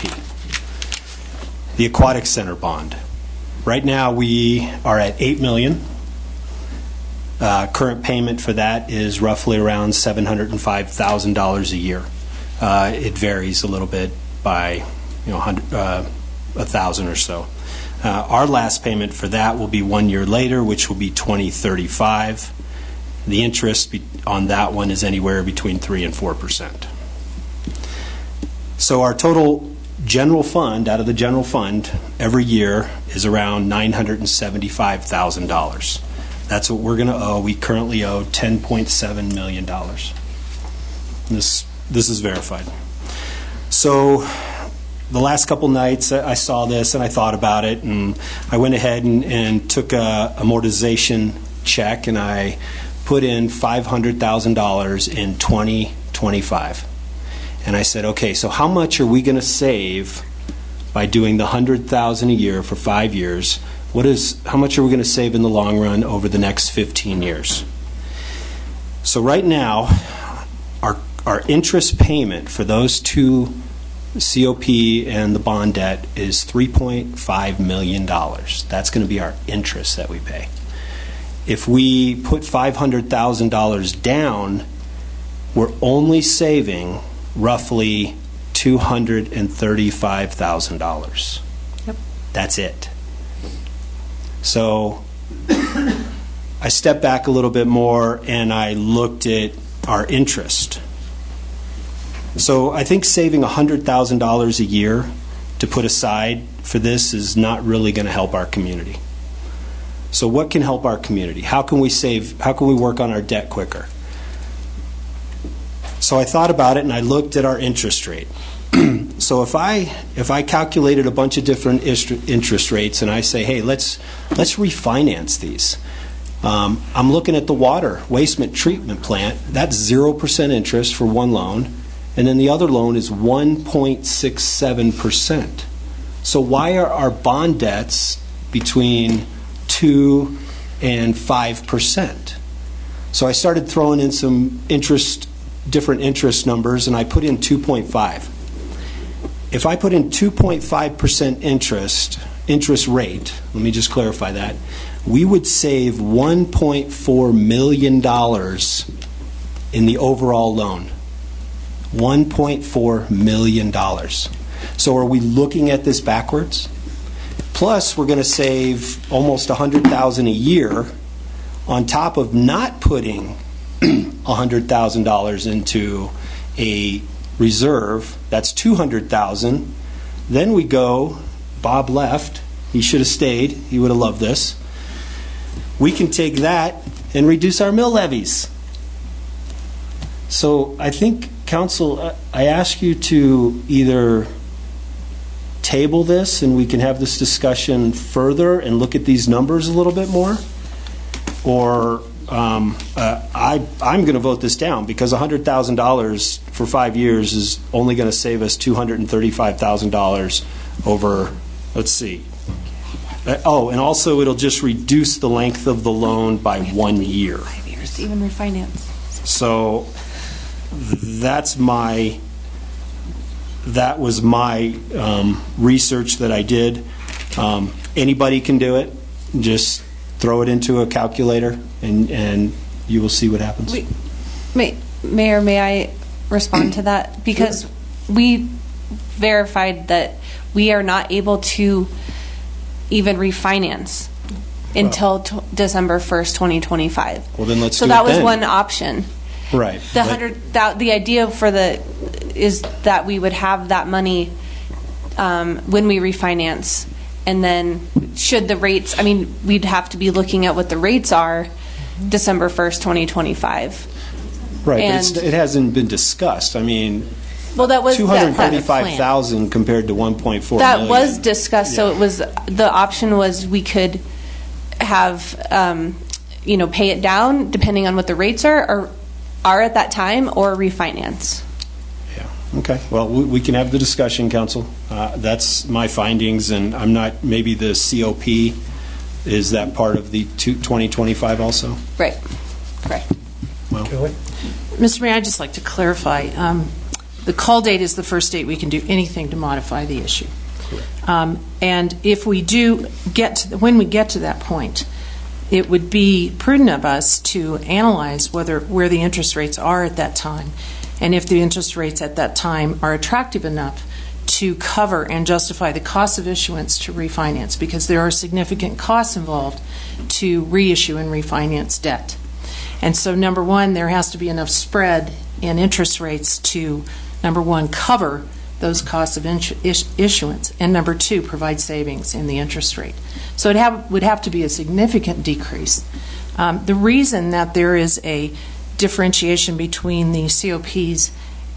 The Aquatic Center bond. Right now, we are at $8 million. Current payment for that is roughly around $705,000 a year. It varies a little bit by 1,000 or so. Our last payment for that will be 1 year later, which will be 2035. The interest on that one is anywhere between 3 and 4%. So our total general fund, out of the general fund, every year is around $975,000. That's what we're going to owe. We currently owe $10.7 million. This is verified. So the last couple nights I saw this and I thought about it, and I went ahead and took a amortization check, and I put in $500,000 in 2025. And I said, okay, so how much are we going to save by doing the $100,000 a year for 5 years? How much are we going to save in the long run over the next 15 years? So right now, our interest payment for those two, COP and the bond debt, is $3.5 million. That's going to be our interest that we pay. If we put $500,000 down, we're only saving roughly $235,000. Yep. That's it. So I stepped back a little bit more and I looked at our interest. So I think saving $100,000 a year to put aside for this is not really going to help our community. So what can help our community? How can we work on our debt quicker? So I thought about it and I looked at our interest rate. So if I calculated a bunch of different interest rates and I say, hey, let's refinance these. I'm looking at the water waste treatment plant. That's 0% interest for one loan, and then the other loan is 1.67%. So why are our bond debts between 2 and 5%? So I started throwing in some different interest numbers, and I put in 2.5. If I put in 2.5% interest rate, let me just clarify that, we would save $1.4 million in the overall loan. $1.4 million. So are we looking at this backwards? Plus, we're going to save almost $100,000 a year on top of not putting $100,000 into a reserve. That's $200,000. Then we go, Bob left. He should have stayed. He would have loved this. We can take that and reduce our mill levies. So I think, Council, I ask you to either table this and we can have this discussion further and look at these numbers a little bit more, or I'm going to vote this down, because $100,000 for 5 years is only going to save us $235,000 over, let's see. Oh, and also it'll just reduce the length of the loan by 1 year. 5 years to even refinance. So that was my research that I did. Anybody can do it. Just throw it into a calculator and you will see what happens. Mayor, may I respond to that? Because we verified that we are not able to even refinance until December 1st, 2025. Well, then let's so do that it was then. one option. Right. The idea is that we would have that money when we refinance, and then should the rates, we'd have to be looking at what the rates are December 1st, 2025. Right, And- but it hasn't been discussed. Well, that was $235,000 compared to $1.4 that million. was discussed. So it was, the option was we could have pay it down depending on what the rates are at that time, or refinance. Okay, well, we can have the discussion, Council. That's my findings, and I'm not, maybe the COP, is that part of the 2025 also? Right. Correct. Well, Kelly? Mr. Mayor, I'd just like to clarify. The call date is the first date we can do anything to modify the issue. And if we do when we get to that point, it would be prudent of us to analyze where the interest rates are at that time, and if the interest rates at that time are attractive enough to cover and justify the cost of issuance to refinance, because there are significant costs involved to reissue and refinance debt. And so, number one, there has to be enough spread in interest rates to, number one, cover those costs of issuance, and number two, provide savings in the interest rate. So it would have to be a significant decrease. The reason that there is a differentiation between the COPs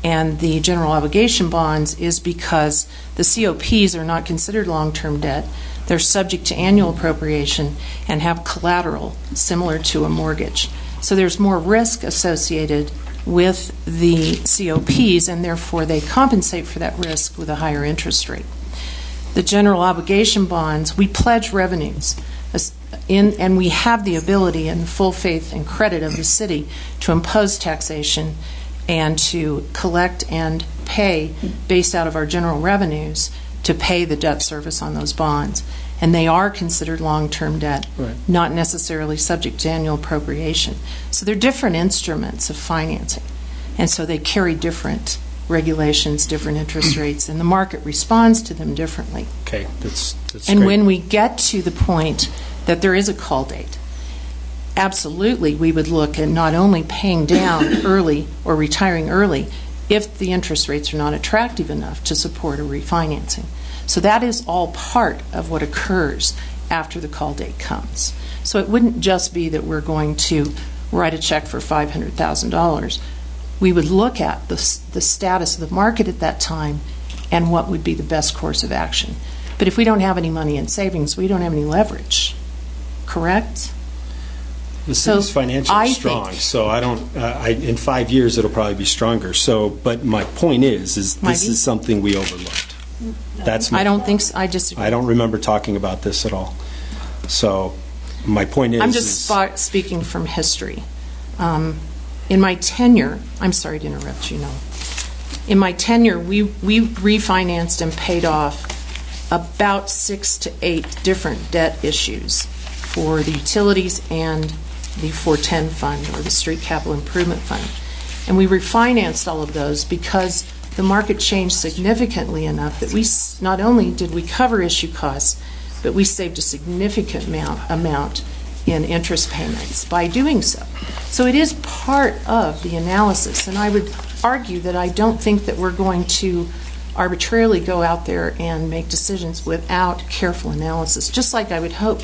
and the general obligation bonds is because the COPs are not considered long-term debt. They're subject to annual appropriation and have collateral similar to a mortgage. So there's more risk associated with the COPs, and therefore they compensate for that risk with a higher interest rate. The general obligation bonds, we pledge revenues, and we have the ability and full faith and credit of the city to impose taxation and to collect and pay based out of our general revenues to pay the debt service on those bonds. And they are considered long-term debt, not necessarily subject to annual appropriation. So they're different instruments of financing, and so they carry different regulations, different interest rates, and the market responds to them differently. Okay, that's And great. when we get to the point that there is a call date, absolutely we would look at not only paying down early or retiring early if the interest rates are not attractive enough to support a refinancing. So that is all part of what occurs after the call date comes. So it wouldn't just be that we're going to write a check for $500,000. We would look at the status of the market at that time and what would be the best course of action. But if we don't have any money in savings, we don't have any leverage. Correct? The city's So financially I strong, think- so I don't. In 5 years, it'll probably be stronger. So, but my point is this Maybe. is something we overlooked. That's my I don't think so. I disagree. I don't remember talking about this at all. So, my point is. I'm just speaking from history. In my tenure, I'm sorry to interrupt you, Noel. In my tenure, we refinanced and paid off about 6 to 8 different debt issues for the utilities and the 410 fund, or the Street Capital Improvement Fund. And we refinanced all of those because the market changed significantly enough that not only did we cover issue costs, but we saved a significant amount in interest payments by doing so. So it is part of the analysis, and I would argue that I don't think that we're going to arbitrarily go out there and make decisions without careful analysis, just like I would hope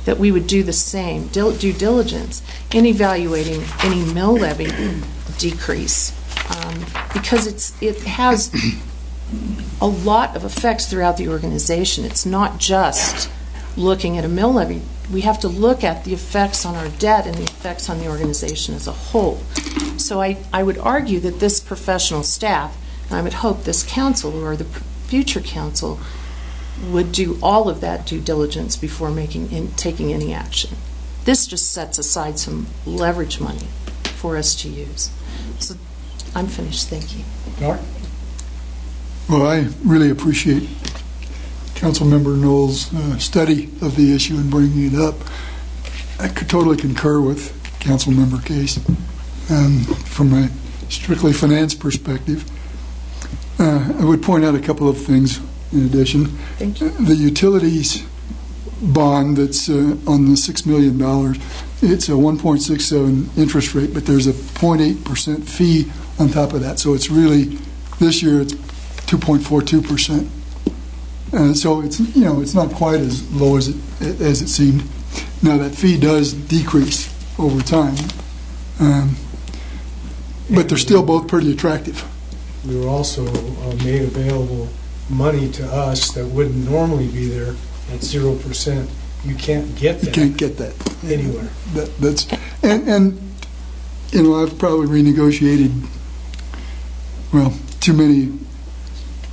that we would do the same due diligence in evaluating any mill levy decrease, because it has a lot of effects throughout the organization. It's not just looking at a mill levy. We have to look at the effects on our debt and the effects on the organization as a whole. So I would argue that this professional staff, and I would hope this council or the future council, would do all of that due diligence before taking any action. This just sets aside some leverage money for us to use. So I'm finished. Thank you. Mark? Well, I really appreciate Councilmember Knoll's study of the issue and bringing it up. I could totally concur with Councilmember Case. From a strictly finance perspective, I would point out a couple of things in addition. Thank you. The utilities bond that's on the $6 million, it's a 1.67 interest rate, but there's a 0.8% fee on top of that. So it's really, this year it's 2.42%. So it's not quite as low as it seemed. Now that fee does decrease over time, but they're still both pretty attractive. We were also made available money to us that wouldn't normally be there at 0%. You can't get that. You can't get that anywhere. That's I've probably renegotiated too many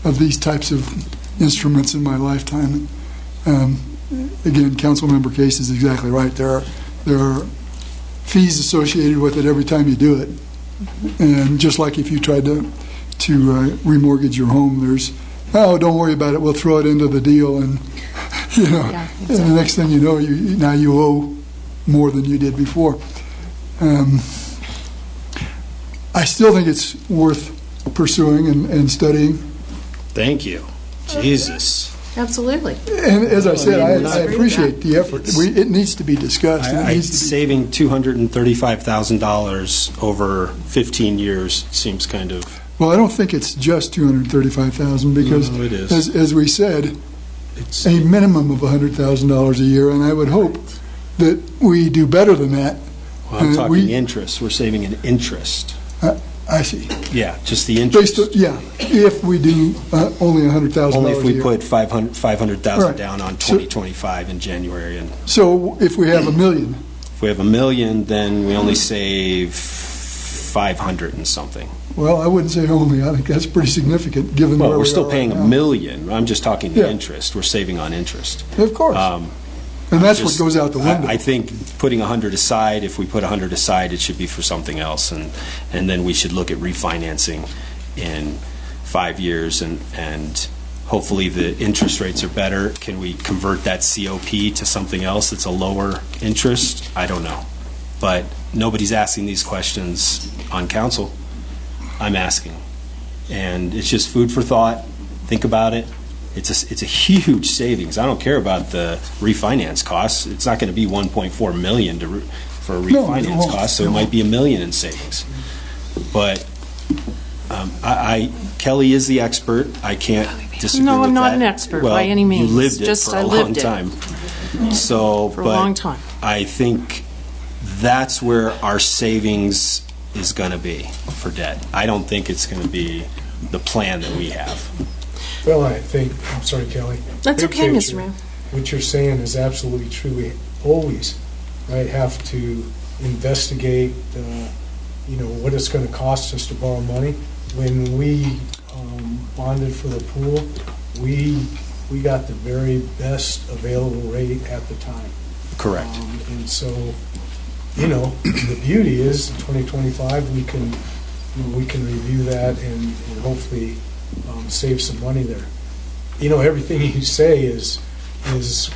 of these types of instruments in my lifetime. Again, Councilmember Case is exactly right. There are fees associated with it every time you do it. And just like if you tried to remortgage your home, there's, oh, don't worry about it, we'll throw it into the deal, and Yeah, and the next thing you know, now you owe more than you did before. I still think it's worth pursuing and studying. Thank you. Jesus. Absolutely. And as I said, I mean, I appreciate the effort. It needs to be discussed. and it needs to be- Saving $235,000 over 15 years seems kind of... Well, I don't think it's just $235,000 because, No, it is. as we said, a minimum of $100,000 a year, and I would hope that we do better than that. Well, I'm talking we- interest. We're saving an interest. I see. Yeah, just the interest. If we do only $100,000 Only if we a year. put 500,000 Right. down on So- 2025 in January. And So if we have $1 million, if we have $1 million, then we only save 500 and something. well, I wouldn't say only. I think that's pretty significant, given Well, where we're we still are paying right $1 now. million. I'm just talking the Yeah. interest. We're saving on interest. Of course. And that's what goes out the window. I think putting 100 aside, if we put 100 aside, it should be for something else, and then we should look at refinancing in 5 years, and hopefully the interest rates are better. Can we convert that COP to something else that's a lower interest? I don't know. But nobody's asking these questions on council. I'm asking. And it's just food for thought. Think about it. It's a huge savings. I don't care about the refinance costs. It's not going to be 1.4 million for a No, it refinance won't. cost, so it might be $1 million in savings. But Kelly is the expert. I can't disagree No, with I'm not that. an expert Well, by any means. You lived it Just for I a long lived it. time. So, For a but long time. I think that's where our savings is going to be for debt. I don't think it's going to be the plan that we have. Well, I think, I'm sorry, Kelly. That's Big okay, Mr. picture, Mayor. What you're saying is absolutely true. We always, right, have to investigate, what it's going to cost us to borrow money. When we bonded for the pool, we got the very best available rate at the time. Correct. And so, the beauty is, in 2025, we can review that and hopefully save some money there. Everything you say is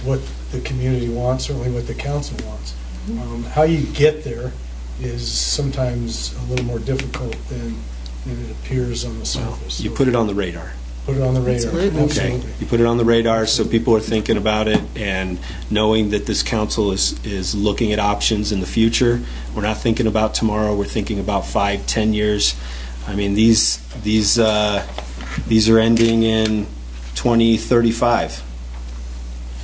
what the community wants, certainly what the council wants. How you get there is sometimes a little more difficult than it appears on the surface. You put it on the radar. Put it on the radar. Absolutely. Okay, you put it on the radar so people are thinking about it and knowing that this council is looking at options in the future. We're not thinking about tomorrow, we're thinking about 5-10 years. I mean, these are ending in 2035,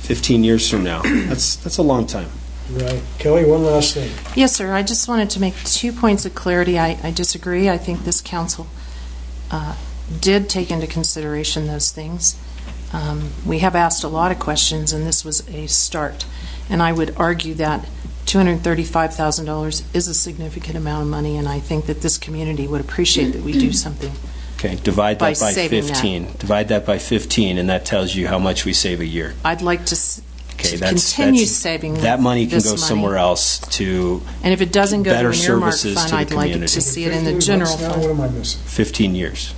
15 years from now. That's a long time. Right. Kelly, one last thing. Yes, sir. I just wanted to make 2 points of clarity. I disagree. I think this council did take into consideration those things. We have asked a lot of questions, and this was a start. And I would argue that $235,000 is a significant amount of money, and I think that this community would appreciate that we do something. Okay, divide By that by saving that. 15. Divide that by 15, and that tells you how much we save a year. I'd like to Okay, continue saving that money can this go money. somewhere else to And if it doesn't go to better an earmark services fund, to the I'd like it community. to see it in the 15 general months now, fund. what am I missing? 15 years.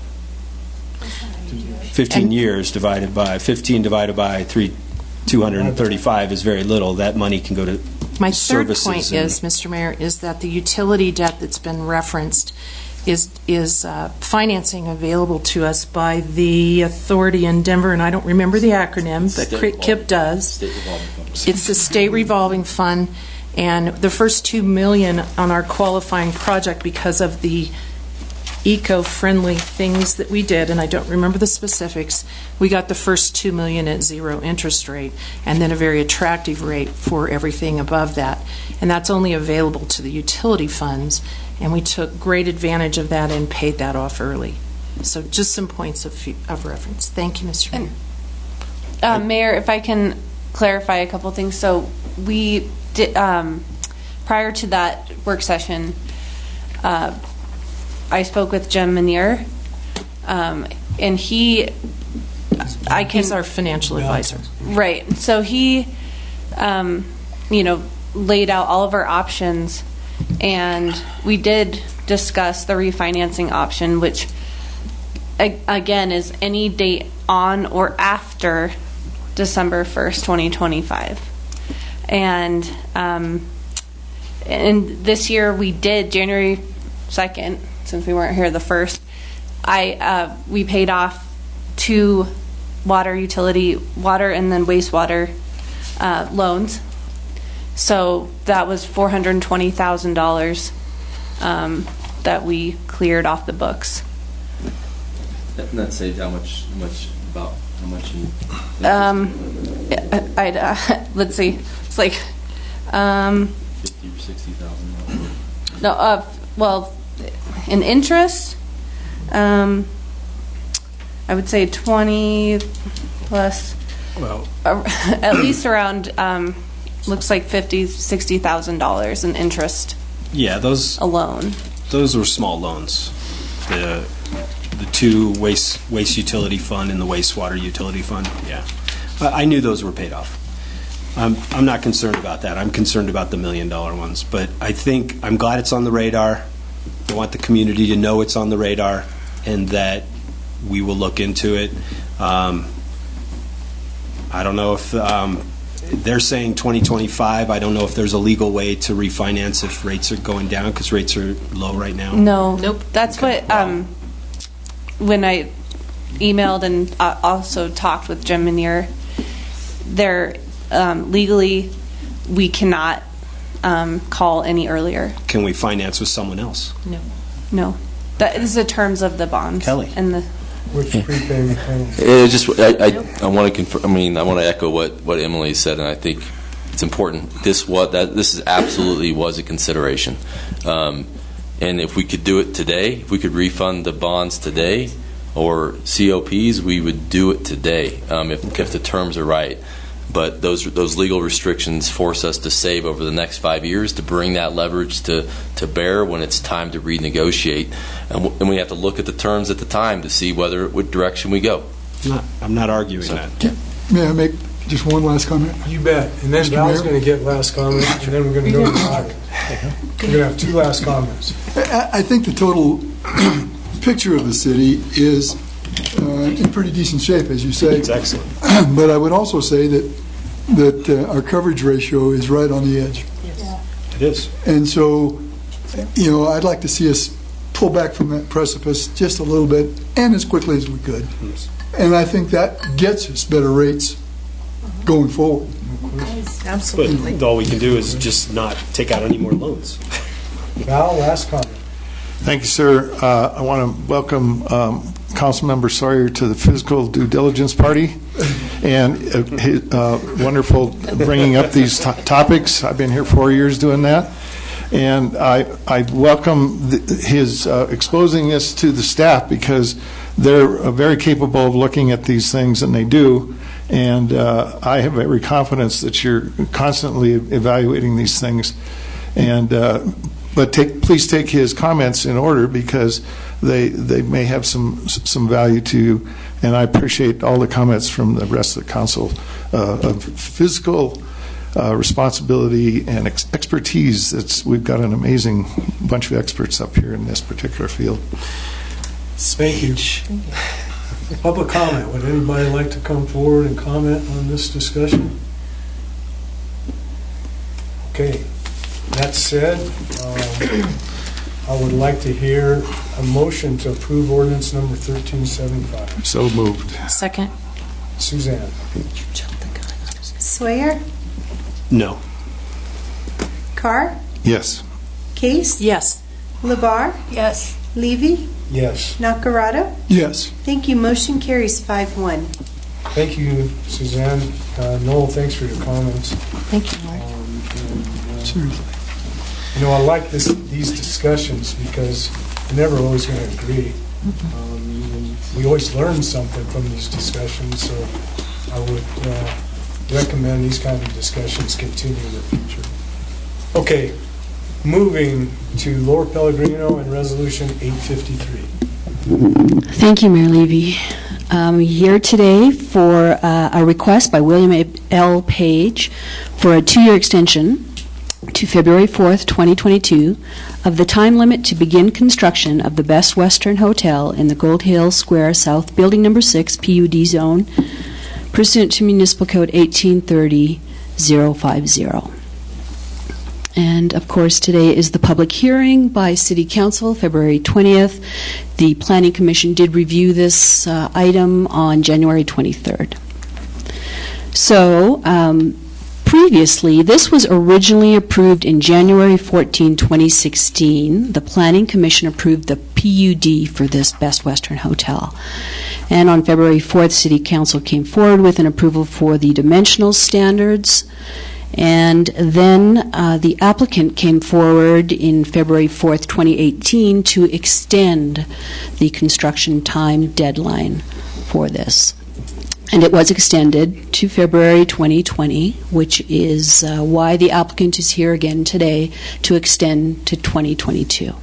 15 years divided by 235 is very little. That money can go to My third services point and- is, Mr. Mayor, is that the utility debt that's been referenced is financing available to us by the authority in Denver, and I don't remember the acronym, but KIP does. It's the state revolving fund, and the first $2 million on our qualifying project, because of the eco-friendly things that we did, and I don't remember the specifics, we got the first $2 million at zero interest rate, and then a very attractive rate for everything above that. And that's only available to the utility funds, and we took great advantage of that and paid that off early. So just some points of reference. Thank you, Mr. Mayor. Mayor, if I can clarify a couple things. So we did, prior to that work session, I spoke with Jim Manier, and he's our financial advisor. Right. So he, laid out all of our options, And we did discuss the refinancing option, which again is any date on or after December 1st, 2025. And this year we did January 2nd, since we weren't here the 1st, we paid off 2 water and then wastewater loans. So that was $420,000 that we cleared off the books. And that saved how much? Let's see. It's like 50 or 60,000. no. Well, in interest, I would say 20 plus. Well, at least around. Looks like $50,000-$60,000 in interest. Yeah, those alone. Those were small loans. The 2 waste utility fund and the wastewater utility fund. Yeah, I knew those were paid off. I'm not concerned about that. I'm concerned about the $1 million ones. But I'm glad it's on the radar. I want the community to know it's on the radar and that we will look into it. I don't know if they're saying 2025. I don't know if there's a legal way to refinance if rates are going down, because rates are low right now. No. Nope. That's okay. What, when I emailed and also talked with Jim Menier, legally, we cannot call any earlier. Can we finance with someone else? No. That is the terms of the bonds. Kelly. And the Which prepayment penalty? I want to confirm. I mean, I want to echo what Emily said, and I think it's important. This is absolutely was a consideration, and if we could do it today, if we could refund the bonds today or COPs, we would do it today if the terms are right. But those legal restrictions force us to save over the next 5 years to bring that leverage to bear when it's time to renegotiate. And we have to look at the terms at the time to see what direction we go. I'm not arguing that. May I make just one last comment? You bet. And then Mr. Val's Mayor? going to get last comment, and then we're going to go to Doc. We're going to have 2 last comments. I think the total picture of the city is in pretty decent shape, as you say. It's excellent. But I would also say that our coverage ratio is right on the edge. It is. And so, I'd like to see us pull back from that precipice just a little bit and as quickly as we could. And I think that gets us better rates going forward. Absolutely. But all we can do is just not take out any more loans. Val, last comment. Thank you, sir. I want to welcome Councilmember Sawyer to the Physical Due Diligence Party, and wonderful bringing up these topics. I've been here 4 years doing that, and I welcome his exposing this to the staff, because they're very capable of looking at these things, and they do. And I have every confidence that you're constantly evaluating these things. And but please take his comments in order, because they may have some value to you. And I appreciate all the comments from the rest of the council of fiscal responsibility and expertise. We've got an amazing bunch of experts up here in this particular field. Thank you. Public comment. Would anybody like to come forward and comment on this discussion? Okay. That said, I would like to hear a motion to approve ordinance number 1375. So moved. Second. Suzanne. Sawyer? No. Carr? Yes. Case? Yes. Labar? Yes. Levy? Yes. Nakarado? Yes. Thank you. Motion carries 5-1. Thank you, Suzanne. Noel, thanks for your comments. Thank you, Lord. Seriously. I like these discussions, because we're never always going to agree. We always learn something from these discussions, so I would recommend these kind of discussions continue in the future. Okay, moving to Lower Pellegrino and Resolution 853. Thank you, Mayor Levy. Here today for a request by William L. Page for a 2-year extension to February 4th, 2022, of the time limit to begin construction of the Best Western Hotel in the Gold Hill Square South Building Number 6 PUD Zone pursuant to Municipal Code 1830-050. And, of course, today is the public hearing by City Council, February 20th. The Planning Commission did review this item on January 23rd. So, previously, this was originally approved in January 14, 2016. The Planning Commission approved the PUD for this Best Western Hotel. And on February 4th, City Council came forward with an approval for the dimensional standards. And then the applicant came forward in February 4th, 2018 to extend the construction time deadline for this. And it was extended to February 2020, which is why the applicant is here again today to extend to 2022.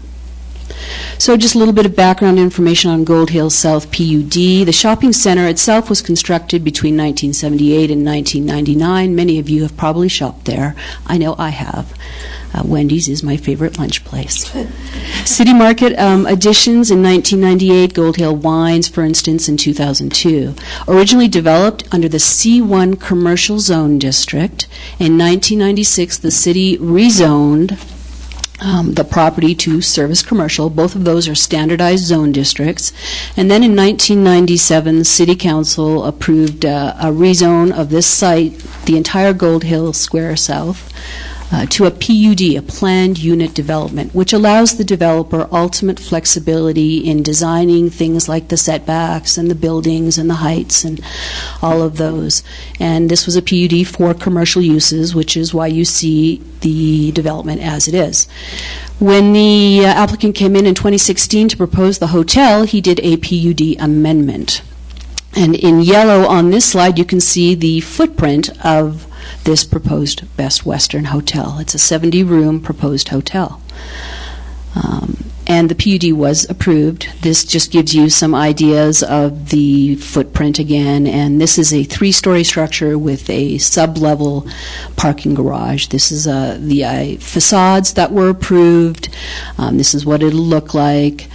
So just a little bit of background information on Gold Hill South PUD. The shopping center itself was constructed between 1978 and 1999. Many of you have probably shopped there. I know I have. Wendy's is my favorite lunch place. City Market additions in 1998, Gold Hill Wines, for instance, in 2002. Originally developed under the C1 Commercial Zone District, in 1996 the city rezoned the property to service commercial. Both of those are standardized zone districts. And then in 1997, the City Council approved a rezone of this site, the entire Gold Hill Square South, to a PUD, a planned unit development, which allows the developer ultimate flexibility in designing things like the setbacks and the buildings and the heights and all of those. And this was a PUD for commercial uses, which is why you see the development as it is. When the applicant came in 2016 to propose the hotel, he did a PUD amendment. And in yellow on this slide, you can see the footprint of this proposed Best Western Hotel. It's a 70-room proposed hotel. And the PUD was approved. This just gives you some ideas of the footprint again. And this is a 3-story structure with a sub-level parking garage. This is the facades that were approved. This is what it'll look like.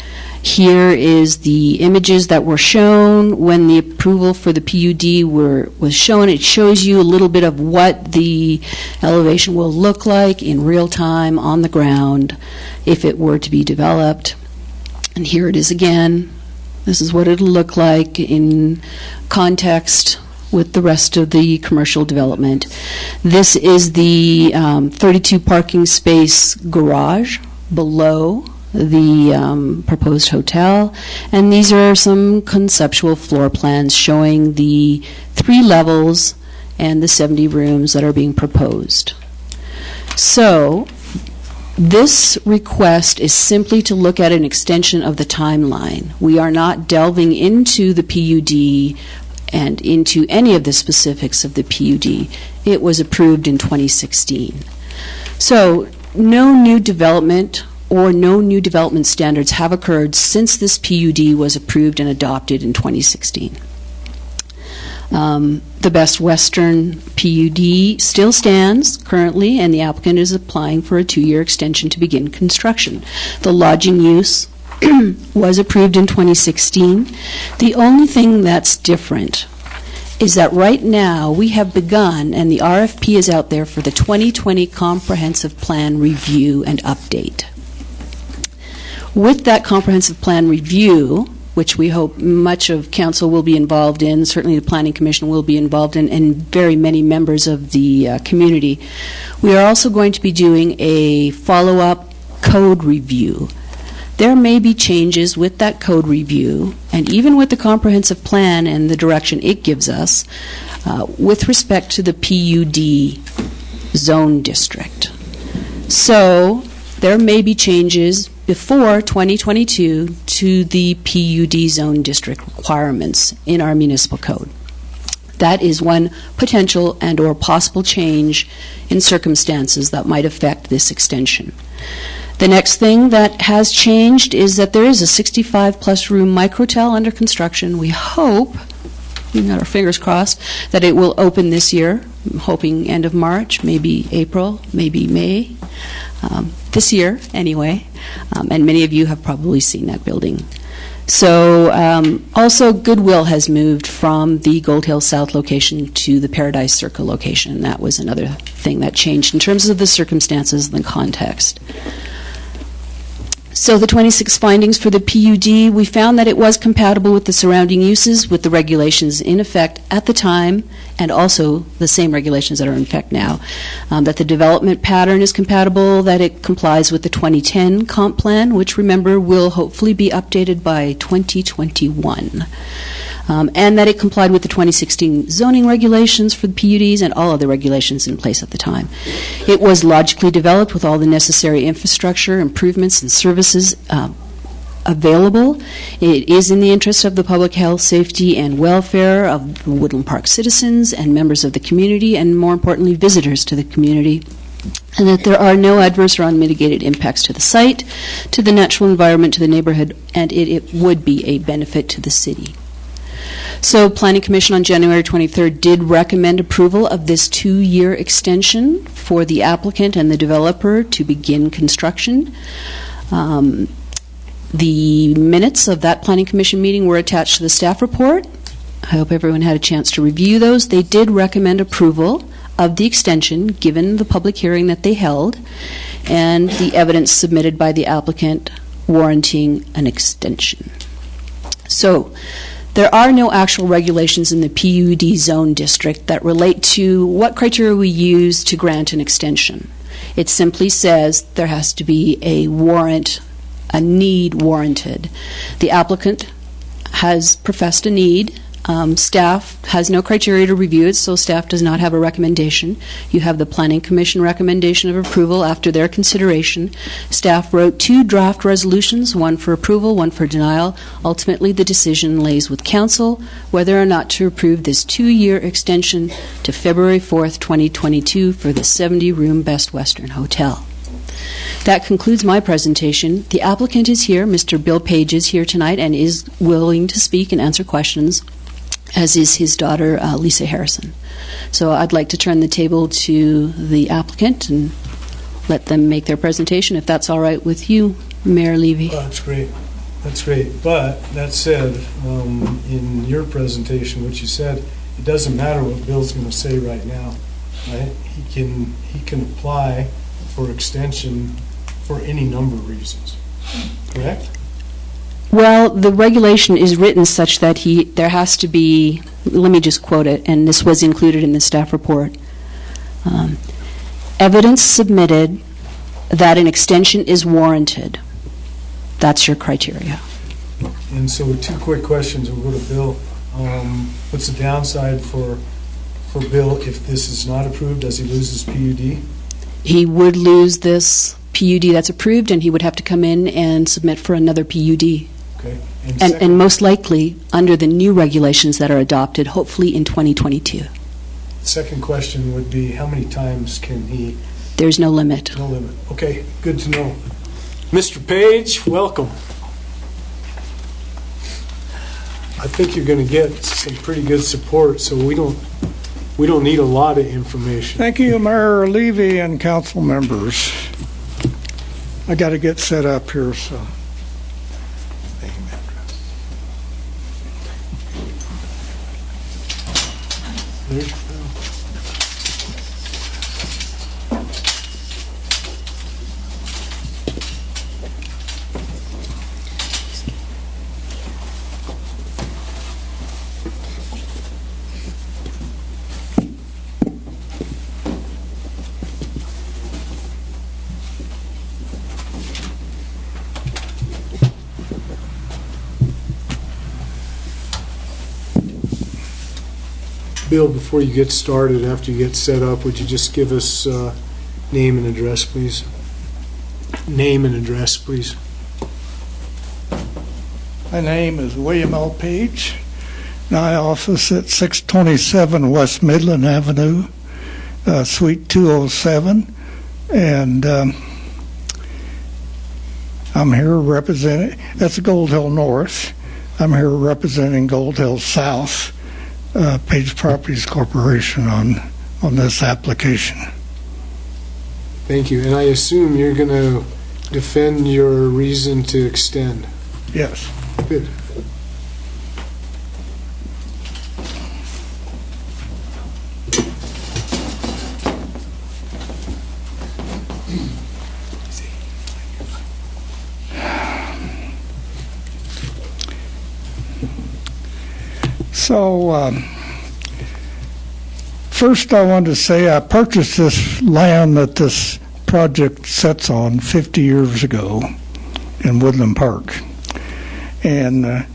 Here is the images that were shown when the approval for the PUD was shown. It shows you a little bit of what the elevation will look like in real time on the ground if it were to be developed. And here it is again. This is what it'll look like in context with the rest of the commercial development. This is the 32 parking space garage below the proposed hotel, and these are some conceptual floor plans showing the 3 levels and the 70 rooms that are being proposed. So this request is simply to look at an extension of the timeline. We are not delving into the PUD and into any of the specifics of the PUD. It was approved in 2016. So no new development or no new development standards have occurred since this PUD was approved and adopted in 2016. The Best Western PUD still stands currently, and the applicant is applying for a 2-year extension to begin construction. The lodging use was approved in 2016. The only thing that's different is that right now we have begun, and the RFP is out there for the 2020 Comprehensive Plan Review and Update. With that comprehensive plan review, which we hope much of council will be involved in, certainly the Planning Commission will be involved in, and very many members of the community, we are also going to be doing a follow-up code review. There may be changes with that code review, and even with the comprehensive plan and the direction it gives us, with respect to the PUD zone district. So there may be changes before 2022 to the PUD zone district requirements in our municipal code. That is one potential and or possible change in circumstances that might affect this extension. The next thing that has changed is that there is a 65-plus room microtel under construction. We hope, we've got our fingers crossed, that it will open this year. I'm hoping end of March, maybe April, maybe May, this year anyway. And many of you have probably seen that building. So also Goodwill has moved from the Gold Hill South location to the Paradise Circle location. That was another thing that changed in terms of the circumstances and the context. So the 26 findings for the PUD, we found that it was compatible with the surrounding uses, with the regulations in effect at the time, and also the same regulations that are in effect now. That the development pattern is compatible, that it complies with the 2010 comp plan, which, remember, will hopefully be updated by 2021. And that it complied with the 2016 zoning regulations for the PUDs and all other regulations in place at the time. It was logically developed with all the necessary infrastructure, improvements, and services available. It is in the interest of the public health, safety, and welfare of the Woodland Park citizens and members of the community, and more importantly, visitors to the community. And that there are no adverse or unmitigated impacts to the site, to the natural environment, to the neighborhood, and it would be a benefit to the city. So Planning Commission on January 23rd did recommend approval of this 2-year extension for the applicant and the developer to begin construction. The minutes of that Planning Commission meeting were attached to the staff report. I hope everyone had a chance to review those. They did recommend approval of the extension, given the public hearing that they held, and the evidence submitted by the applicant warranting an extension. So, there are no actual regulations in the PUD zone district that relate to what criteria we use to grant an extension. It simply says there has to be a warrant, a need warranted. The applicant has professed a need. Staff has no criteria to review it, so staff does not have a recommendation. You have the Planning Commission recommendation of approval after their consideration. Staff wrote 2 draft resolutions, one for approval, one for denial. Ultimately, the decision lays with Council whether or not to approve this 2-year extension to February 4th, 2022 for the 70-room Best Western Hotel. That concludes my presentation. The applicant is here. Mr. Bill Page is here tonight and is willing to speak and answer questions, as is his daughter, Lisa Harrison. So I'd like to turn the table to the applicant and let them make their presentation, if that's all right with you, Mayor Levy. Oh, that's great. That's great. But that said, in your presentation, what you said, it doesn't matter what Bill's going to say right now. Right? He can apply for extension for any number of reasons. Correct? Well, the regulation is written such that there has to be, let me just quote it, and this was included in the staff report. Evidence submitted that an extension is warranted. That's your criteria. And so 2 quick questions. We'll go to Bill. What's the downside for Bill if this is not approved? Does he lose his PUD? He would lose this PUD that's approved, and he would have to come in and submit for another PUD. Okay. And most likely under the new regulations that are adopted, hopefully in 2022. Second question would be, how many times can he? There's no limit. No limit. Okay, good to know. Mr. Page, welcome. I think you're going to get some pretty good support, so we don't need a lot of information. Thank you, Mayor Levy and council members. I got to get set up here, so. There's your bill. Bill, before you get started, after you get set up, would you just give us name and address, please? Name and address, please. My name is William L. Page, and I office at 627 West Midland Avenue, Suite 207, and I'm here representing, that's Gold Hill North. I'm here representing Gold Hill South, Page Properties Corporation on on this application. Thank you. And I assume you're going to defend your reason to extend. Yes. Good. So, first I wanted to say I purchased this land that this project sits on 50 years ago in Woodland Park. And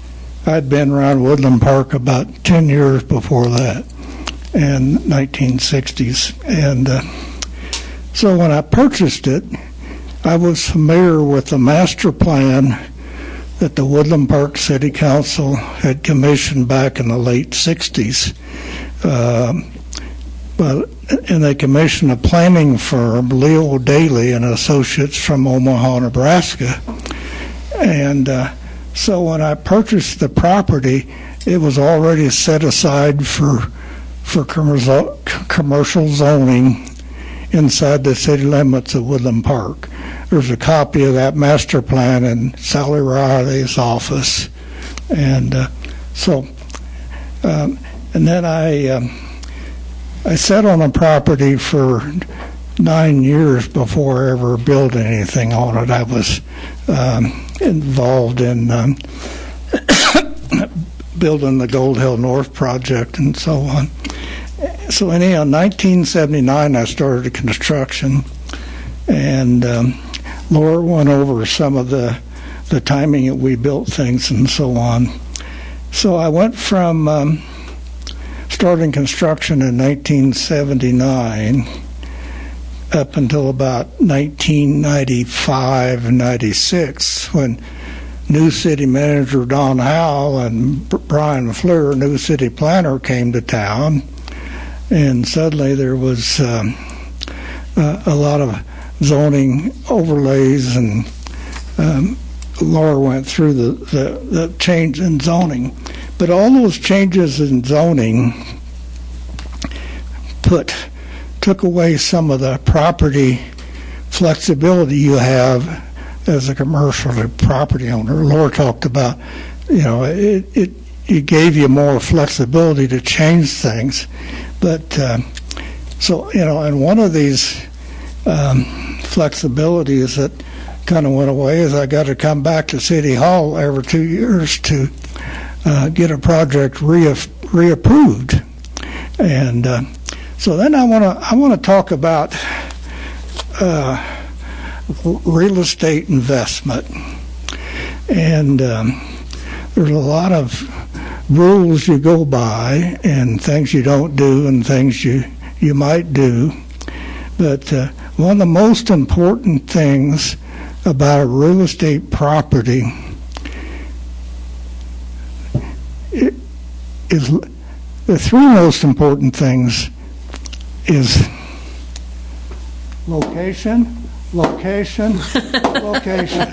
I'd been around Woodland Park about 10 years before that, in 1960s. And so when I purchased it, I was familiar with the master plan that the Woodland Park City Council had commissioned back in the late 60s. And they commissioned a planning firm, Leo Daly and Associates from Omaha, Nebraska. And so when I purchased the property, it was already set aside for commercial zoning inside the city limits of Woodland Park. There's a copy of that master plan in Sally Riley's office. And and then I sat on a property for 9 years before I ever built anything on it. I was involved in building the Gold Hill North project and so on. So anyhow, in 1979, I started construction, and Laura went over some of the timing that we built things and so on. So I went from starting construction in 1979 up until about 1995 and 96, when new city manager Don Howell and Brian Fleur, new city planner, came to town, and suddenly there was a lot of zoning overlays, and Laura went through the change in zoning. But all those changes in zoning took away some of the property flexibility you have as a commercial property owner. Laura talked about, it gave you more flexibility to change things. But and one of these flexibilities that kind of went away is I got to come back to City Hall every 2 years to get a project reapproved. And so then I want to talk about real estate investment. And there's a lot of rules you go by, and things you don't do, and things you might do. But one of the most important things about a real estate property is the three most important things is location, location, location.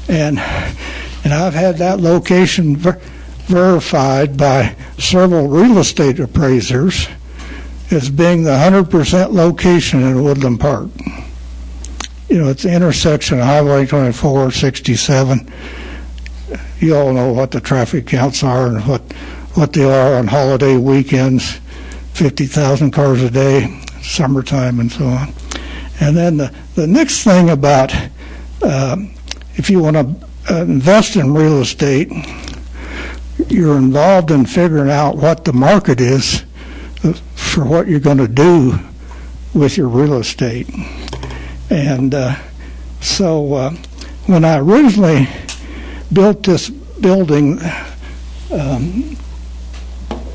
And I've had that location verified by several real estate appraisers as being the 100% location in Woodland Park. It's the intersection of Highway 24, 67. You all know what the traffic counts are and what they are on holiday weekends, 50,000 cars a day, summertime, and so on. And then the next thing about if you want to invest in real estate, you're involved in figuring out what the market is for what you're going to do with your real estate. And so when I originally built this building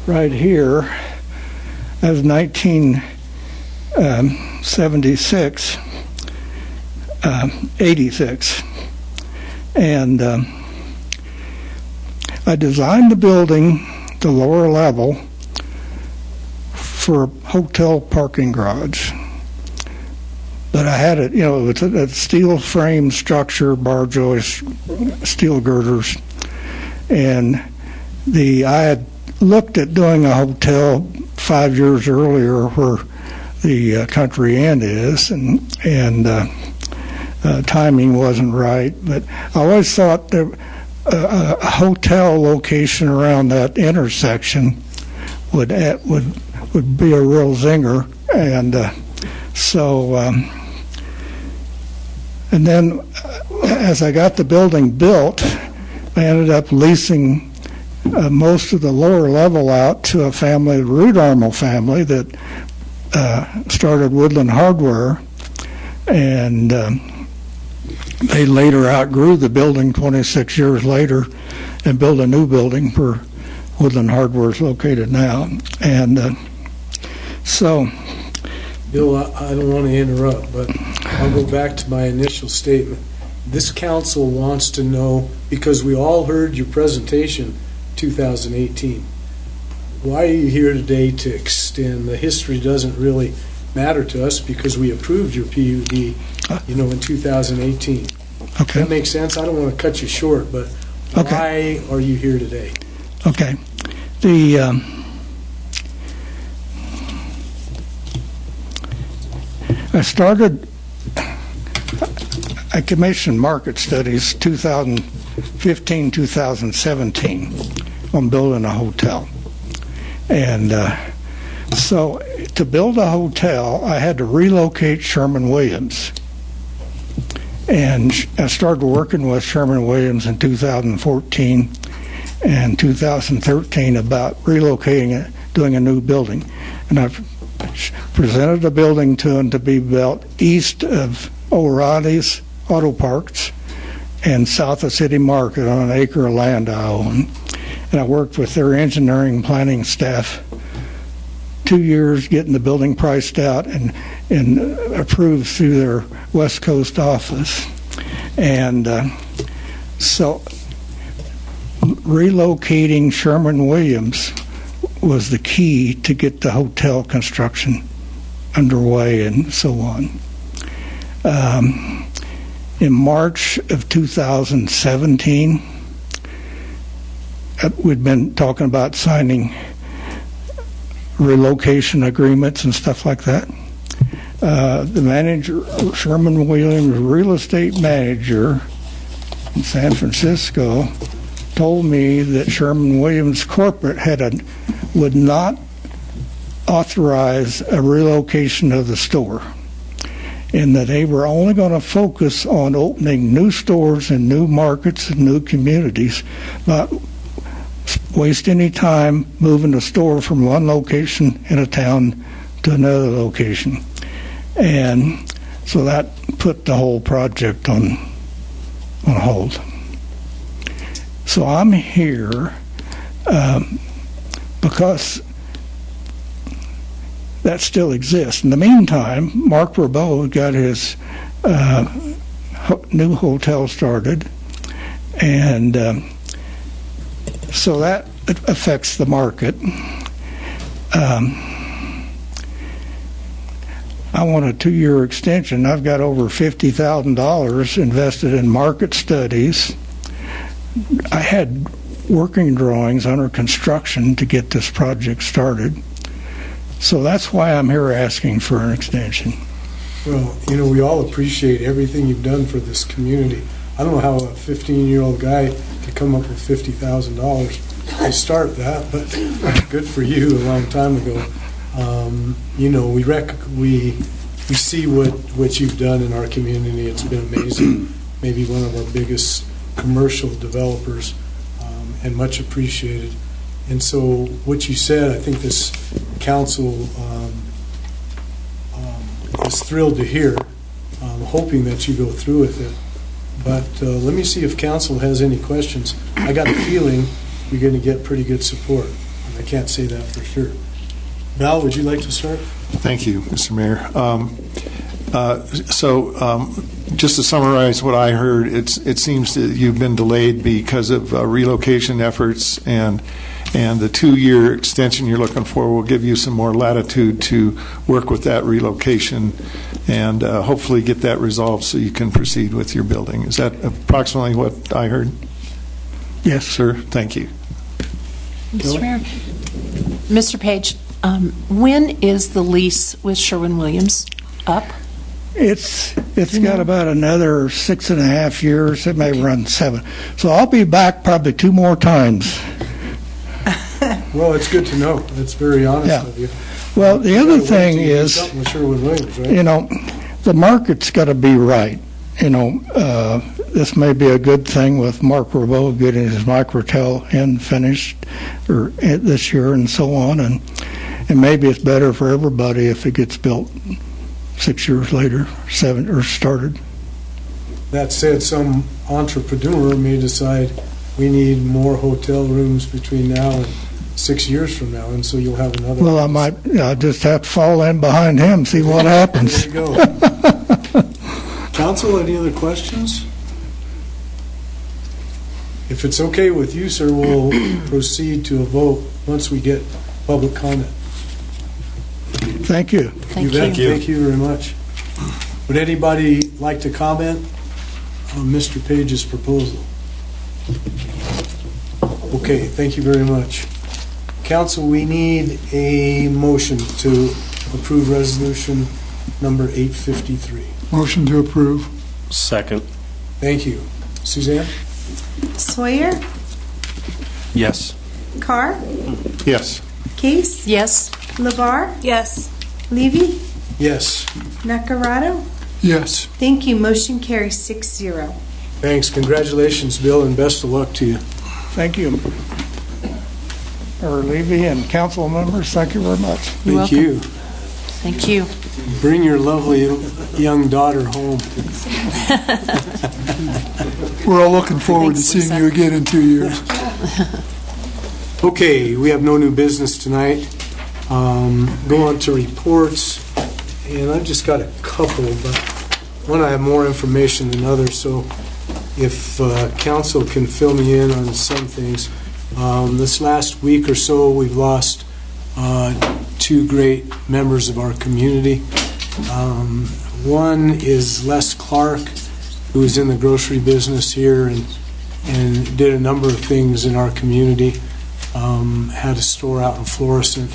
right here, as 1976, 86, and I designed the building, the lower level, for a hotel parking garage. But I had it, it's a steel frame structure, bar joist, steel girders, and I had looked at doing a hotel 5 years earlier where the Country Inn is, and timing wasn't right. But I always thought that a hotel location around that intersection would be a real zinger, and and then as I got the building built, I ended up leasing most of the lower level out to a family, the Rudarmel family, that started Woodland Hardware, and they later outgrew the building 26 years later and built a new building where Woodland Hardware is located now. And so... Bill, I don't want to interrupt, but I'll go back to my initial statement. This council wants to know, because we all heard your presentation 2018, why are you here today to extend? The history doesn't really matter to us because we approved your PUD, in 2018. Okay. That makes sense? I don't want to cut you short, but why are you here today? Okay. I commissioned market studies 2015, 2017 on building a hotel. And so to build a hotel, I had to relocate Sherman-Williams. And I started working with Sherman-Williams in 2014 and 2013 about relocating it, doing a new building. And I presented a building to them to be built east of O'Reilly's Auto Parts and south of City Market on an acre of land I own. And I worked with their engineering planning staff 2 years getting the building priced out and approved through their West Coast office. And so relocating Sherman-Williams was the key to get the hotel construction underway and so on. In March of 2017, we'd been talking about signing relocation agreements and stuff like that. The manager, Sherman-Williams real estate manager in San Francisco, told me that Sherman-Williams corporate would not authorize a relocation of the store, and that they were only going to focus on opening new stores in new markets and new communities, not waste any time moving a store from one location in a town to another location. And so that put the whole project on hold. So I'm here because that still exists. In the meantime, Mark Rabeau got his new hotel started, and so that affects the market. I want a 2-year extension. I've got over $50,000 invested in market studies. I had working drawings under construction to get this project started. So that's why I'm here asking for an extension. Well, we all appreciate everything you've done for this community. I don't know how a 15-year-old guy could come up with $50,000 to start that, but good for you a long time ago. We see what you've done in our community. It's been amazing. Maybe one of our biggest commercial developers, and much appreciated. And so what you said, I think this council is thrilled to hear, hoping that you go through with it. But let me see if council has any questions. I got a feeling you're going to get pretty good support. I can't say that for sure. Val, would you like to start? Thank you, Mr. Mayor. Just to summarize what I heard, it seems that you've been delayed because of relocation efforts, and the 2-year extension you're looking for will give you some more latitude to work with that relocation and hopefully get that resolved so you can proceed with your building. Is that approximately what I heard? Yes. Sir, thank you. Mr. Mayor. Mr. Page, When is the lease with Sherwin-Williams up? It's got about another 6.5 years. It may run 7. So I'll be back probably 2 more times. Well, it's good to know. That's very honest Yeah. of you. Well, the other thing is, Something with Sherwin-Williams, right? you know, the market's got to be right. You know, this may be a good thing with Mark Rabo getting his microtel in finished this year and so on, and maybe it's better for everybody if it gets built 6 years later, 7 or started. That said, some entrepreneur may decide we need more hotel rooms between now and 6 years from now, and so you'll have another. Well, I just have to fall in behind him, see what happens. There you go. Council, any other questions? If it's okay with you, sir, we'll proceed to a vote once we get public comment. Thank you. Thank you. Thank you very much. Would anybody like to comment on Mr. Page's proposal? Okay, thank you very much. Council, we need a motion to approve resolution number 853. Motion to approve. Second. Thank you. Suzanne? Sawyer, Yes. Carr, Yes. Case, Yes. Labar, Yes. Levy, Yes. Nacarado. Yes. Thank you. Motion carries 6-0. Thanks. Congratulations, Bill, and best of luck to you. Thank you. Levy and council members, thank you very much. Thank you. Thank you. Bring your lovely young daughter home. We're all looking forward to seeing you again in 2 years. Okay, we have no new business tonight. Go on to reports, and I've just got a couple, but one I have more information than others, so if council can fill me in on some things. This last week or so, we've lost 2 great members of our community. One is Les Clark, who was in the grocery business here and did a number of things in our community. Had a store out in Florissant.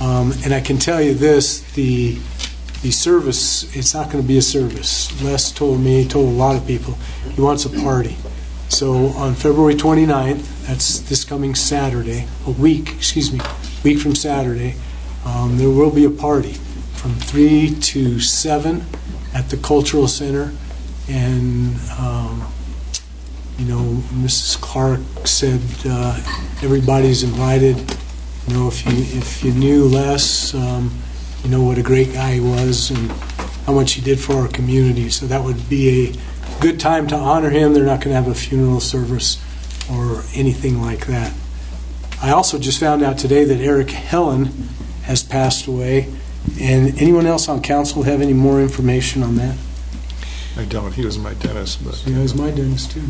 And I can tell you this, the service, it's not going to be a service. Les told me, he told a lot of people, he wants a party. So on February 29th, that's this coming Saturday, week from Saturday, there will be a party from 3 to 7 at the Cultural Center. And, Mrs. Clark said everybody's invited. If you knew Les, you know what a great guy he was and how much he did for our community. So that would be a good time to honor him. They're not going to have a funeral service or anything like that. I also just found out today that Eric Helen has passed away. And anyone else on council have any more information on that? I don't. He was my dentist. But Yeah, he was my dentist too.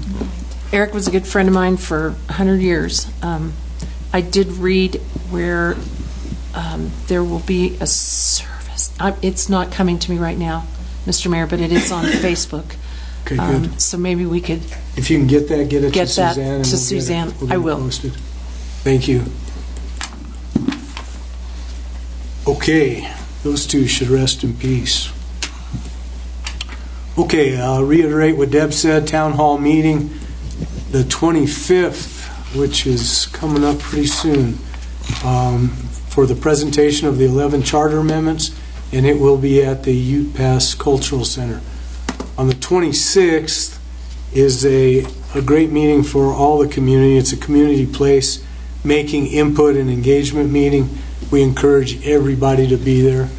Eric was a good friend of mine for 100 years. I did read where there will be a service. It's not coming to me right now, Mr. Mayor, but it is on Facebook. Okay, good. So maybe we could If you can get that, get it get to that Suzanne. and to we'll get it- Suzanne. we'll get I it will. posted. Thank you. Okay, those two should rest in peace. Okay, I'll reiterate what Deb said, town hall meeting, the 25th, which is coming up pretty soon, for the presentation of the 11 charter amendments, and it will be at the Ute Pass Cultural Center. On the 26th is a great meeting for all the community. It's a community place, making input and engagement meeting. We encourage everybody to be there.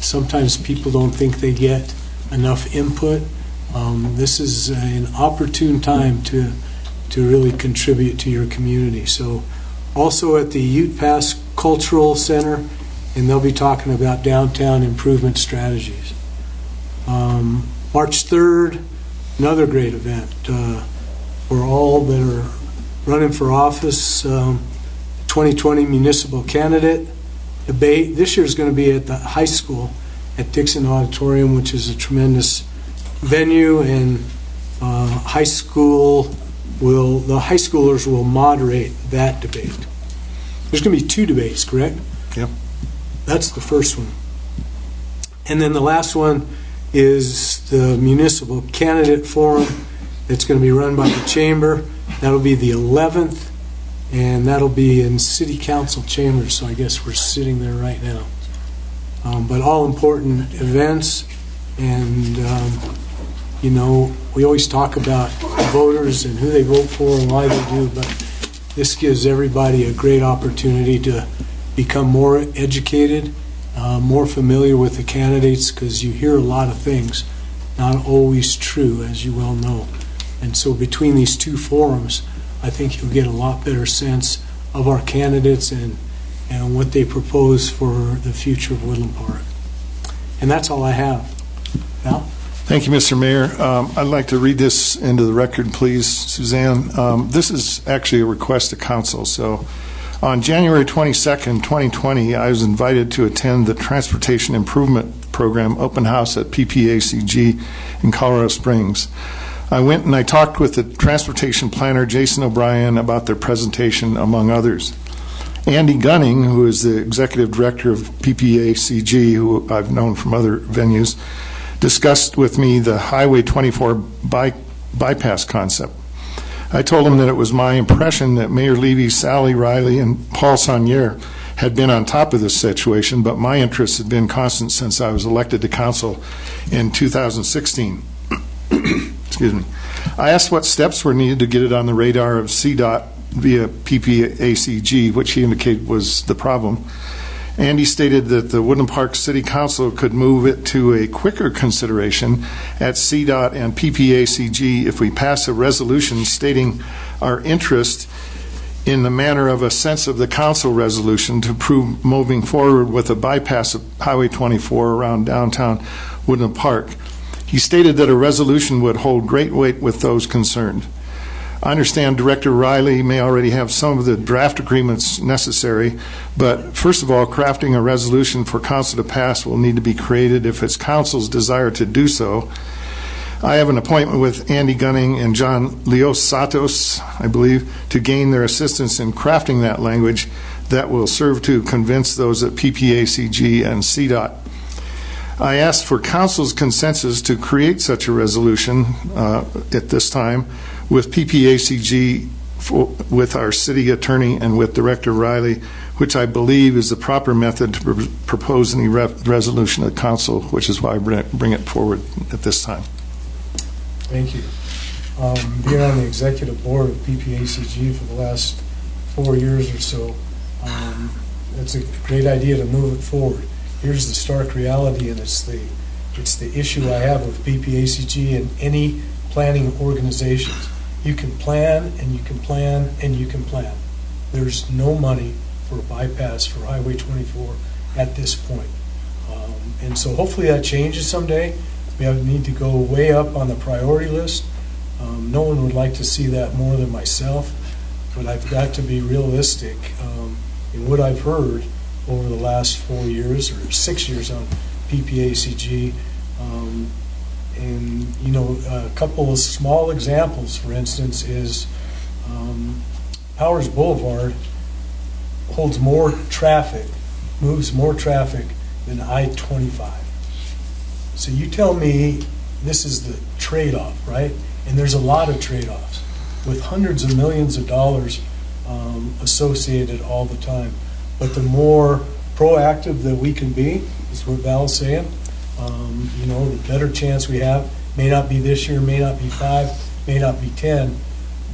Sometimes people don't think they get enough input. This is an opportune time to really contribute to your community. So also at the Ute Pass Cultural Center, and they'll be talking about downtown improvement strategies. March 3rd, another great event for all that are running for office. 2020 municipal candidate debate. This year is going to be at the high school at Dixon Auditorium, which is a tremendous venue, and the high schoolers will moderate that debate. There's going to be 2 debates, correct? Yep. That's the first one. And then the last one is the Municipal Candidate Forum. It's going to be run by the Chamber. That'll be the 11th, and that'll be in City Council chambers, so I guess we're sitting there right now. But all important events, and, you know, we always talk about voters and who they vote for and why they do, but this gives everybody a great opportunity to become more educated, more familiar with the candidates, because you hear a lot of things, not always true, as you well know. And so between these two forums, I think you'll get a lot better sense of our candidates and what they propose for the future of Woodland Park. And that's all I have. Val? Thank you, Mr. Mayor. I'd like to read this into the record, please, Suzanne. This is actually a request to council. So on January 22nd, 2020, I was invited to attend the Transportation Improvement Program open house at PPACG in Colorado Springs. I went and I talked with the transportation planner, Jason O'Brien, about their presentation, among others. Andy Gunning, who is the executive director of PPACG, who I've known from other venues, discussed with me the Highway 24 bypass concept. I told him that it was my impression that Mayor Levy, Sally Riley, and Paul Saunier had been on top of this situation, but my interest had been constant since I was elected to council in 2016. Excuse me. I asked what steps were needed to get it on the radar of CDOT via PPACG, which he indicated was the problem. Andy stated that the Woodland Park City Council could move it to a quicker consideration at CDOT and PPACG if we pass a resolution stating our interest in the manner of a sense of the council resolution to prove moving forward with a bypass of Highway 24 around downtown Woodland Park. He stated that a resolution would hold great weight with those concerned. I understand Director Riley may already have some of the draft agreements necessary, but first of all, crafting a resolution for council to pass will need to be created if it's council's desire to do so. I have an appointment with Andy Gunning and John Leos Santos, I believe, to gain their assistance in crafting that language that will serve to convince those at PPACG and CDOT. I asked for council's consensus to create such a resolution at this time with PPACG, with our city attorney, and with Director Riley, which I believe is the proper method to propose any resolution at council, which is why I bring it forward at this time. Thank you. Being on the executive board of PPACG for the last 4 years or so, it's a great idea to move it forward. Here's the stark reality, and it's the issue I have with PPACG and any planning organizations. You can plan, and you can plan, and you can plan. There's no money for a bypass for Highway 24 at this point. And so hopefully that changes someday. We need to go way up on the priority list. No one would like to see that more than myself, but I've got to be realistic in what I've heard over the last 4 years or 6 years on PPACG. And, you know, a couple of small examples, for instance, is Powers Boulevard holds more traffic, moves more traffic than I-25. So you tell me this is the trade-off, right? And there's a lot of trade-offs with hundreds of millions of dollars associated all the time. But the more proactive that we can be, is what Val's saying, you know, the better chance we have. May not be this year, may not be 5, may not be 10,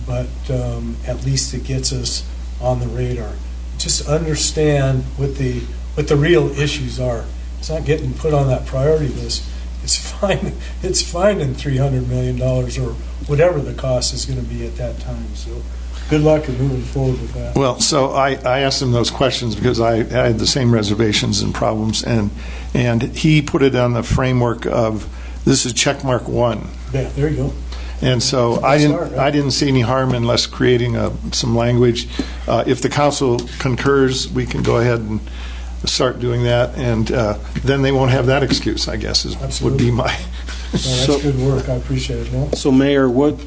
but at least it gets us on the radar. Just understand what the real issues are. It's not getting put on that priority list. It's fine. It's finding $300 million or whatever the cost is going to be at that time. So good luck in moving forward with that. Well, so I asked him those questions because I had the same reservations and problems, and he put it on the framework of this is checkmark 1. Yeah, there you go. And so I didn't see any harm in less creating some language. If the council concurs, we can go ahead and start doing that, and then they won't have that excuse, I guess, would be my... That's good work. I appreciate it. No? So, Mayor, what,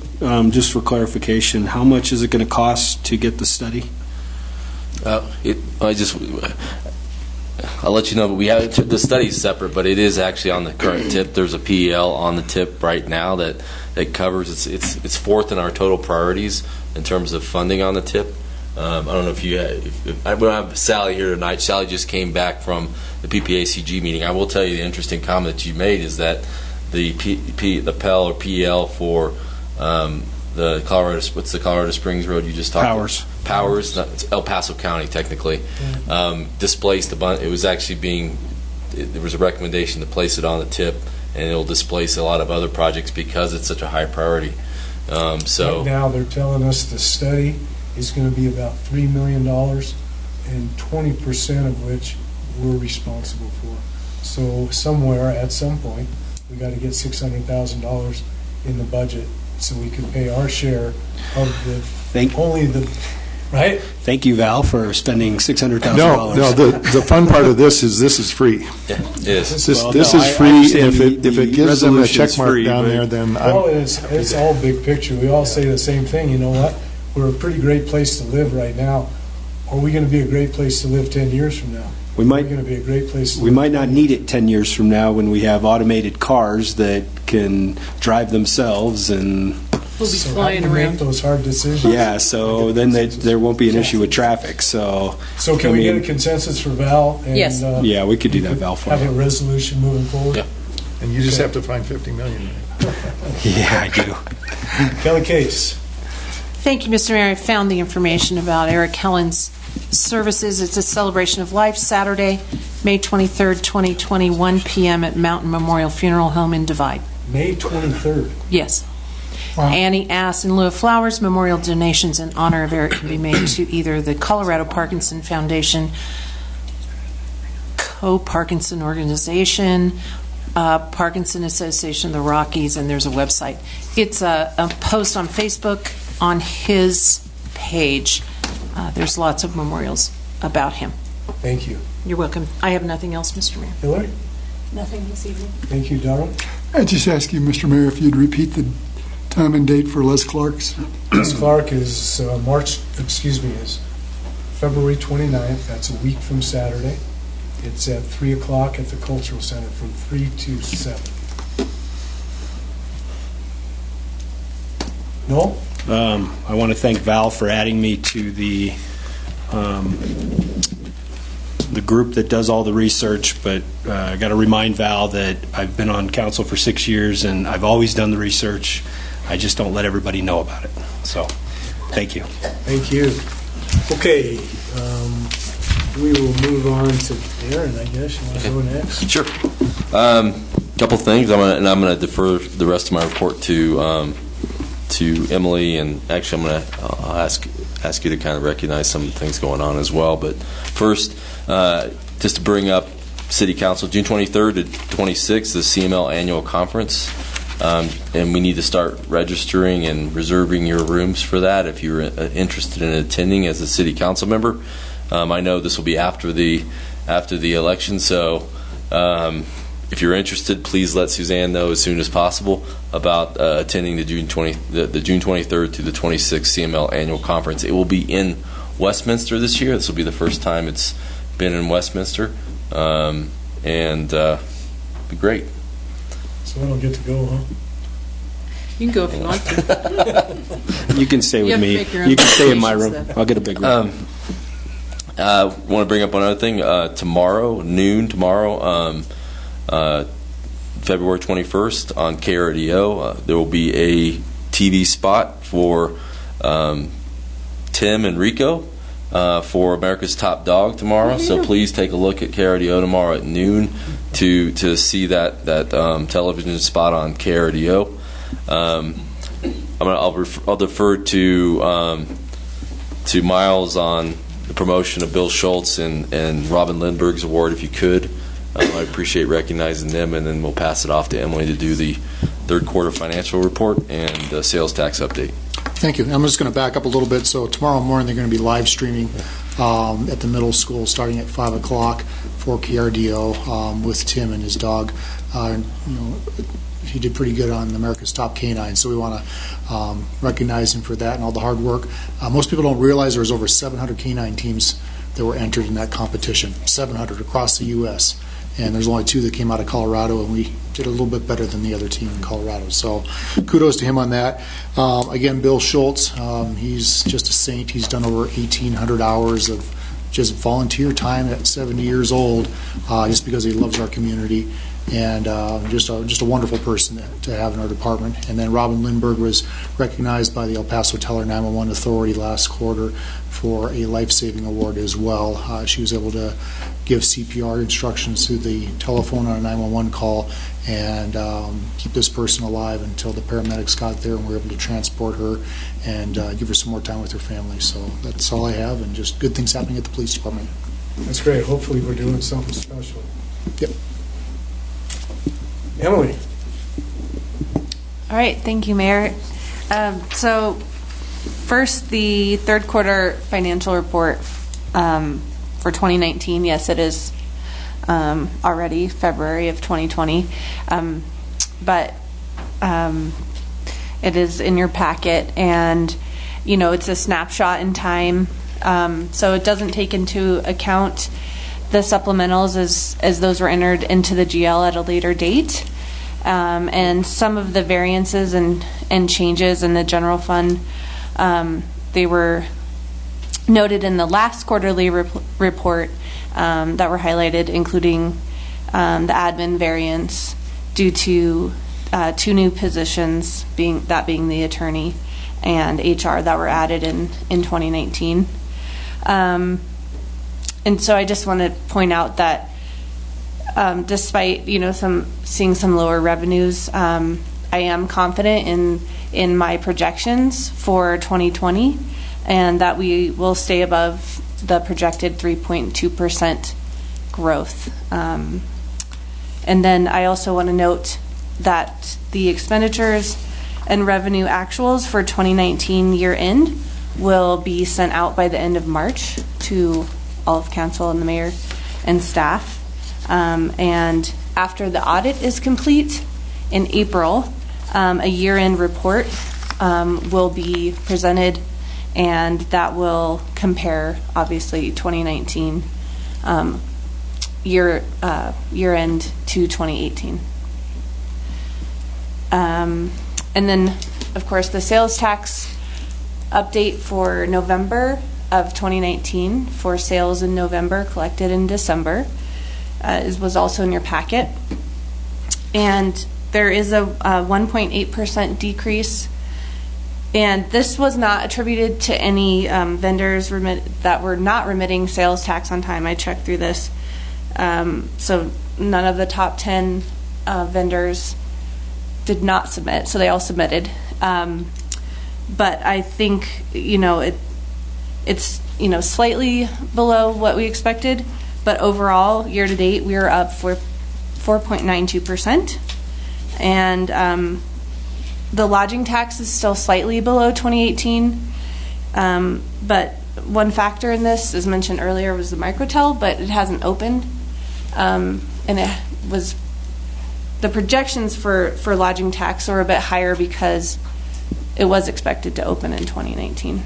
just for clarification, how much is it going to cost to get the study? I'll let you know, but we have the study's separate, but it is actually on the current tip. There's a PEL on the tip right now that covers. It's fourth in our total priorities in terms of funding on the tip. I don't know if you we don't have Sally here tonight. Sally just came back from the PPACG meeting. I will tell you the interesting comment you made is that the PEL or PEL for the Colorado, what's the Colorado Springs Road you just talked about? Powers, it's El Paso County technically, displaced a bunch. It was actually there was a recommendation to place it on the tip, and it'll displace a lot of other projects because it's such a high priority. So right now they're telling us the study is going to be about $3 million, and 20% of which we're responsible for. So somewhere at some point we got to get $600,000 in the budget so we can pay our share of right? Thank you, Val, for spending $600,000. No, the fun part of this is free. Yeah, it is. This is free. If it gives them a check mark down there, then well, it's all big picture. We all say the same thing. You know what? We're a pretty great place to live right now. Are we going to be a great place to live 10 years from now? We might going to be a great place. We might not need it 10 years from now when we have automated cars that can drive themselves and. We'll be flying around. Make those hard decisions. Yeah, so then there won't be an issue with traffic. So can we get a consensus for Val? And, yes. Yeah, we could do that, Val. Have a resolution moving forward. Yeah. And you just have to find $50 million. Yeah, I do. Kelly Case. Thank you, Mr. Mayor. I found the information about Eric Helland's services. It's a celebration of life, Saturday, May 23rd, 2020, 1 p.m. at Mountain Memorial Funeral Home in Divide. May 23rd? Yes. Wow. Annie asks, in lieu of flowers, memorial donations in honor of Eric can be made to either the Colorado Parkinson Foundation, Co-Parkinson Organization, Parkinson Association of the Rockies, and there's a website. It's a post on Facebook on his page. There's lots of memorials about him. Thank you. You're welcome. I have nothing else, Mr. Mayor. Hillary? Nothing this evening. Thank you, Dara. I just ask you, Mr. Mayor, if you'd repeat the time and date for Les Clark's. Les Clark is is February 29th. That's a week from Saturday. It's at 3 o'clock at the Cultural Center from 3 to 7. No? I want to thank Val for adding me to the group that does all the research, but I got to remind Val that I've been on council for 6 years and I've always done the research. I just don't let everybody know about it. So, thank you. Thank you. Okay, we will move on to Aaron, I guess. You want to go next? Sure. Couple things. I'm going to defer the rest of my report to Emily, and actually I'll ask you to kind of recognize some things going on as well. But first, just to bring up City Council, June 23rd to 26th, the CML Annual Conference. And we need to start registering and reserving your rooms for that if you're interested in attending as a city council member. I know this will be after the election, so if you're interested, please let Suzanne know as soon as possible about attending the June 23rd to the 26th CML Annual Conference. It will be in Westminster this year. This will be the first time it's been in Westminster, and it'll be great. So I don't get to go, huh? You can go if you want to. You can stay with me. You can stay in my room. I'll get a big room. I want to bring up one other thing. Tomorrow, February 21st on KRDO, there will be a TV spot for Tim and Rico for America's Top Dog tomorrow. So please take a look at KRDO tomorrow at noon to see that television spot on KRDO. I'll defer to Miles on the promotion of Bill Schultz and Robin Lindbergh's award, if you could. I appreciate recognizing them, and then we'll pass it off to Emily to do the third quarter financial report and the sales tax update. Thank you. I'm just going to back up a little bit. So tomorrow morning they're going to be live streaming at the middle school starting at 5 o'clock for KRDO with Tim and his dog. He did pretty good on America's Top Canine, so we want to recognize him for that and all the hard work. Most people don't realize there's over 700 canine teams that were entered in that competition, 700 across the U.S., and there's only 2 that came out of Colorado, and we did a little bit better than the other team in Colorado. So kudos to him on that. Again, Bill Schultz, he's just a saint. He's done over 1,800 hours of just volunteer time at 70 years old, just because he loves our community, and just a wonderful person to have in our department. And then Robin Lindberg was recognized by the El Paso Teller 911 Authority last quarter for a life-saving award as well. She was able to give CPR instructions through the telephone on a 911 call and keep this person alive until the paramedics got there and were able to transport her and give her some more time with her family. So that's all I have, and just good things happening at the police department. That's great. Hopefully we're doing something special. Yep. Emily. All right, thank you, Mayor. So first, the third quarter financial report for 2019. Yes, it is already February of 2020, but it is in your packet, and it's a snapshot in time, so it doesn't take into account the supplementals as those were entered into the GL at a later date, and some of the variances and changes in the general fund, they were noted in the last quarterly report that were highlighted, including the admin variance due to 2 new positions, being the attorney and HR, that were added in 2019. And so I just want to point out that despite seeing some lower revenues, I am confident in my projections for 2020, and that we will stay above the projected 3.2% growth. And then I also want to note that the expenditures and revenue actuals for 2019 year end will be sent out by the end of March to all of council and the mayor and staff. And after the audit is complete in April, a year-end report will be presented, and that will compare, obviously, 2019 year-end to 2018. And then, of course, the sales tax update for November of 2019 for sales in November collected in December was also in your packet. And there is a 1.8% decrease, and this was not attributed to any vendors that were not remitting sales tax on time. I checked through this. So none of the top 10 vendors did not submit, so they all submitted. But I think, it's slightly below what we expected, but overall, year to date, we are up for 4.92%. And the lodging tax is still slightly below 2018. But one factor in this, as mentioned earlier, was the microtel, but it hasn't opened. And it was, the projections for lodging tax are a bit higher because it was expected to open in 2019.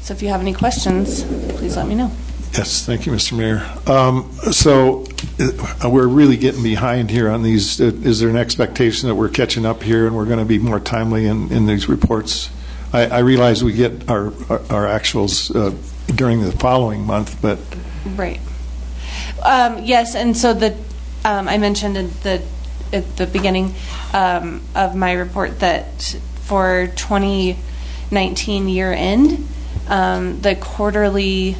So if you have any questions, please let me know. Yes, thank you, Mr. Mayor. So we're really getting behind here on these. Is there an expectation that we're catching up here and we're going to be more timely in these reports? I realize we get our actuals during the following month, but... Right. Yes, and so I mentioned at the beginning of my report that for 2019 year end, the quarterly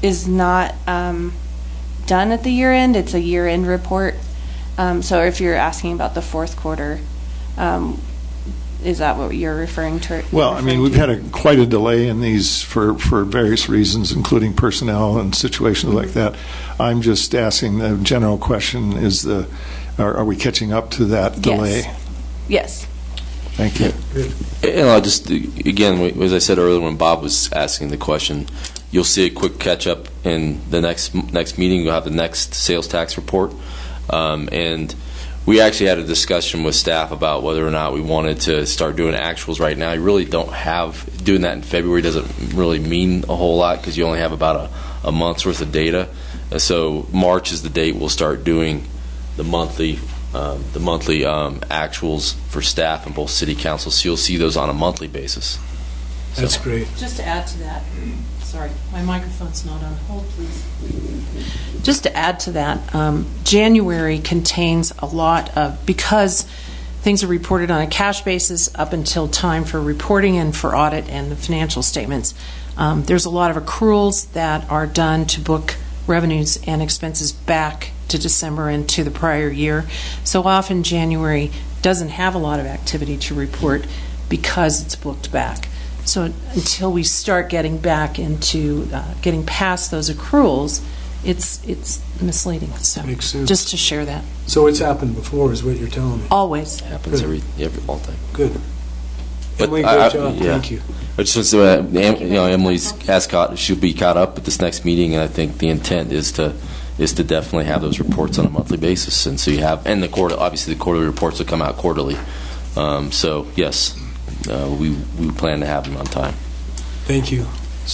is not done at the year end. It's a year end report. So if you're asking about the fourth quarter, is that what you're referring to? Well, I mean, we've had quite a delay in these for various reasons, including personnel and situations like that. I'm just asking the general question, are we catching up to that delay? Yes. Thank you. And I'll just, again, as I said earlier when Bob was asking the question, you'll see a quick catch-up in the next meeting. We'll have the next sales tax report. And we actually had a discussion with staff about whether or not we wanted to start doing actuals right now. You really don't have, doing that in February doesn't really mean a whole lot because you only have about a month's worth of data. So March is the date we'll start doing the monthly actuals for staff and both city councils. So you'll see those on a monthly basis. That's great. Just to add to that, sorry, my microphone's not on. Hold, please. Just to add to that, January contains a lot of, because things are reported on a cash basis up until time for reporting and for audit and the financial statements, there's a lot of accruals that are done to book revenues and expenses back to December and to the prior year. So often January doesn't have a lot of activity to report because it's booked back. So until we start getting back into getting past those accruals, it's misleading. So Makes sense. just to share that. So it's happened before, is what you're telling me? Always. Happens every all the time. Good. But Emily, great job. Thank you. I just want to say, Emily's she'll be caught up at this next meeting, and I think the intent is to definitely have those reports on a monthly basis, and so you have, and obviously the quarterly reports will come out quarterly. So yes, we plan to have them on time. Thank you.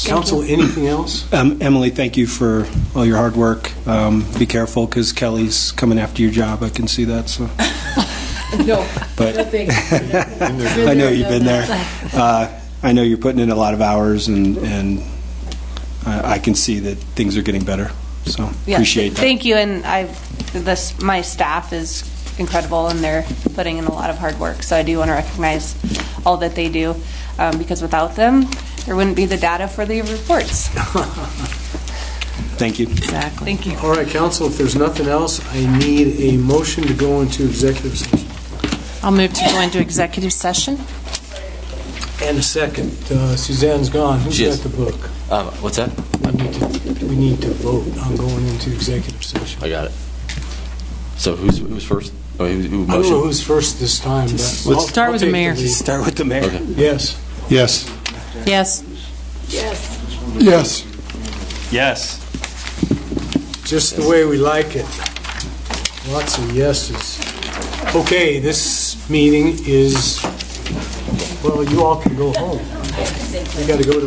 Council, anything else? Emily, thank you for all your hard work. Be careful because Kelly's coming after your job. I can see that. So. No, But no thanks. I know you've been there. I know you're putting in a lot of hours, and I can see that things are getting better. So Yeah, appreciate that. Thank you, and my staff is incredible, and they're putting in a lot of hard work. So I do want to recognize all that they do, because without them, there wouldn't be the data for the reports. Thank you. Exactly. Thank you. All right, Council, if there's nothing else, I need a motion to go into executive session. I'll move to go into executive session. And a second. Suzanne's gone. Who's She is. got the book? What's that? We need to vote on going into executive session. I got it. So who's first? Oh, who I don't motioned? know who's first this time, but Let's I'll start with the take mayor. lead. Start with the mayor. Okay. Yes. Yes. Yes. Yes. Yes. Just the way we like it. Lots of yeses. Okay, this meeting is, well, you all can go home. We got to go to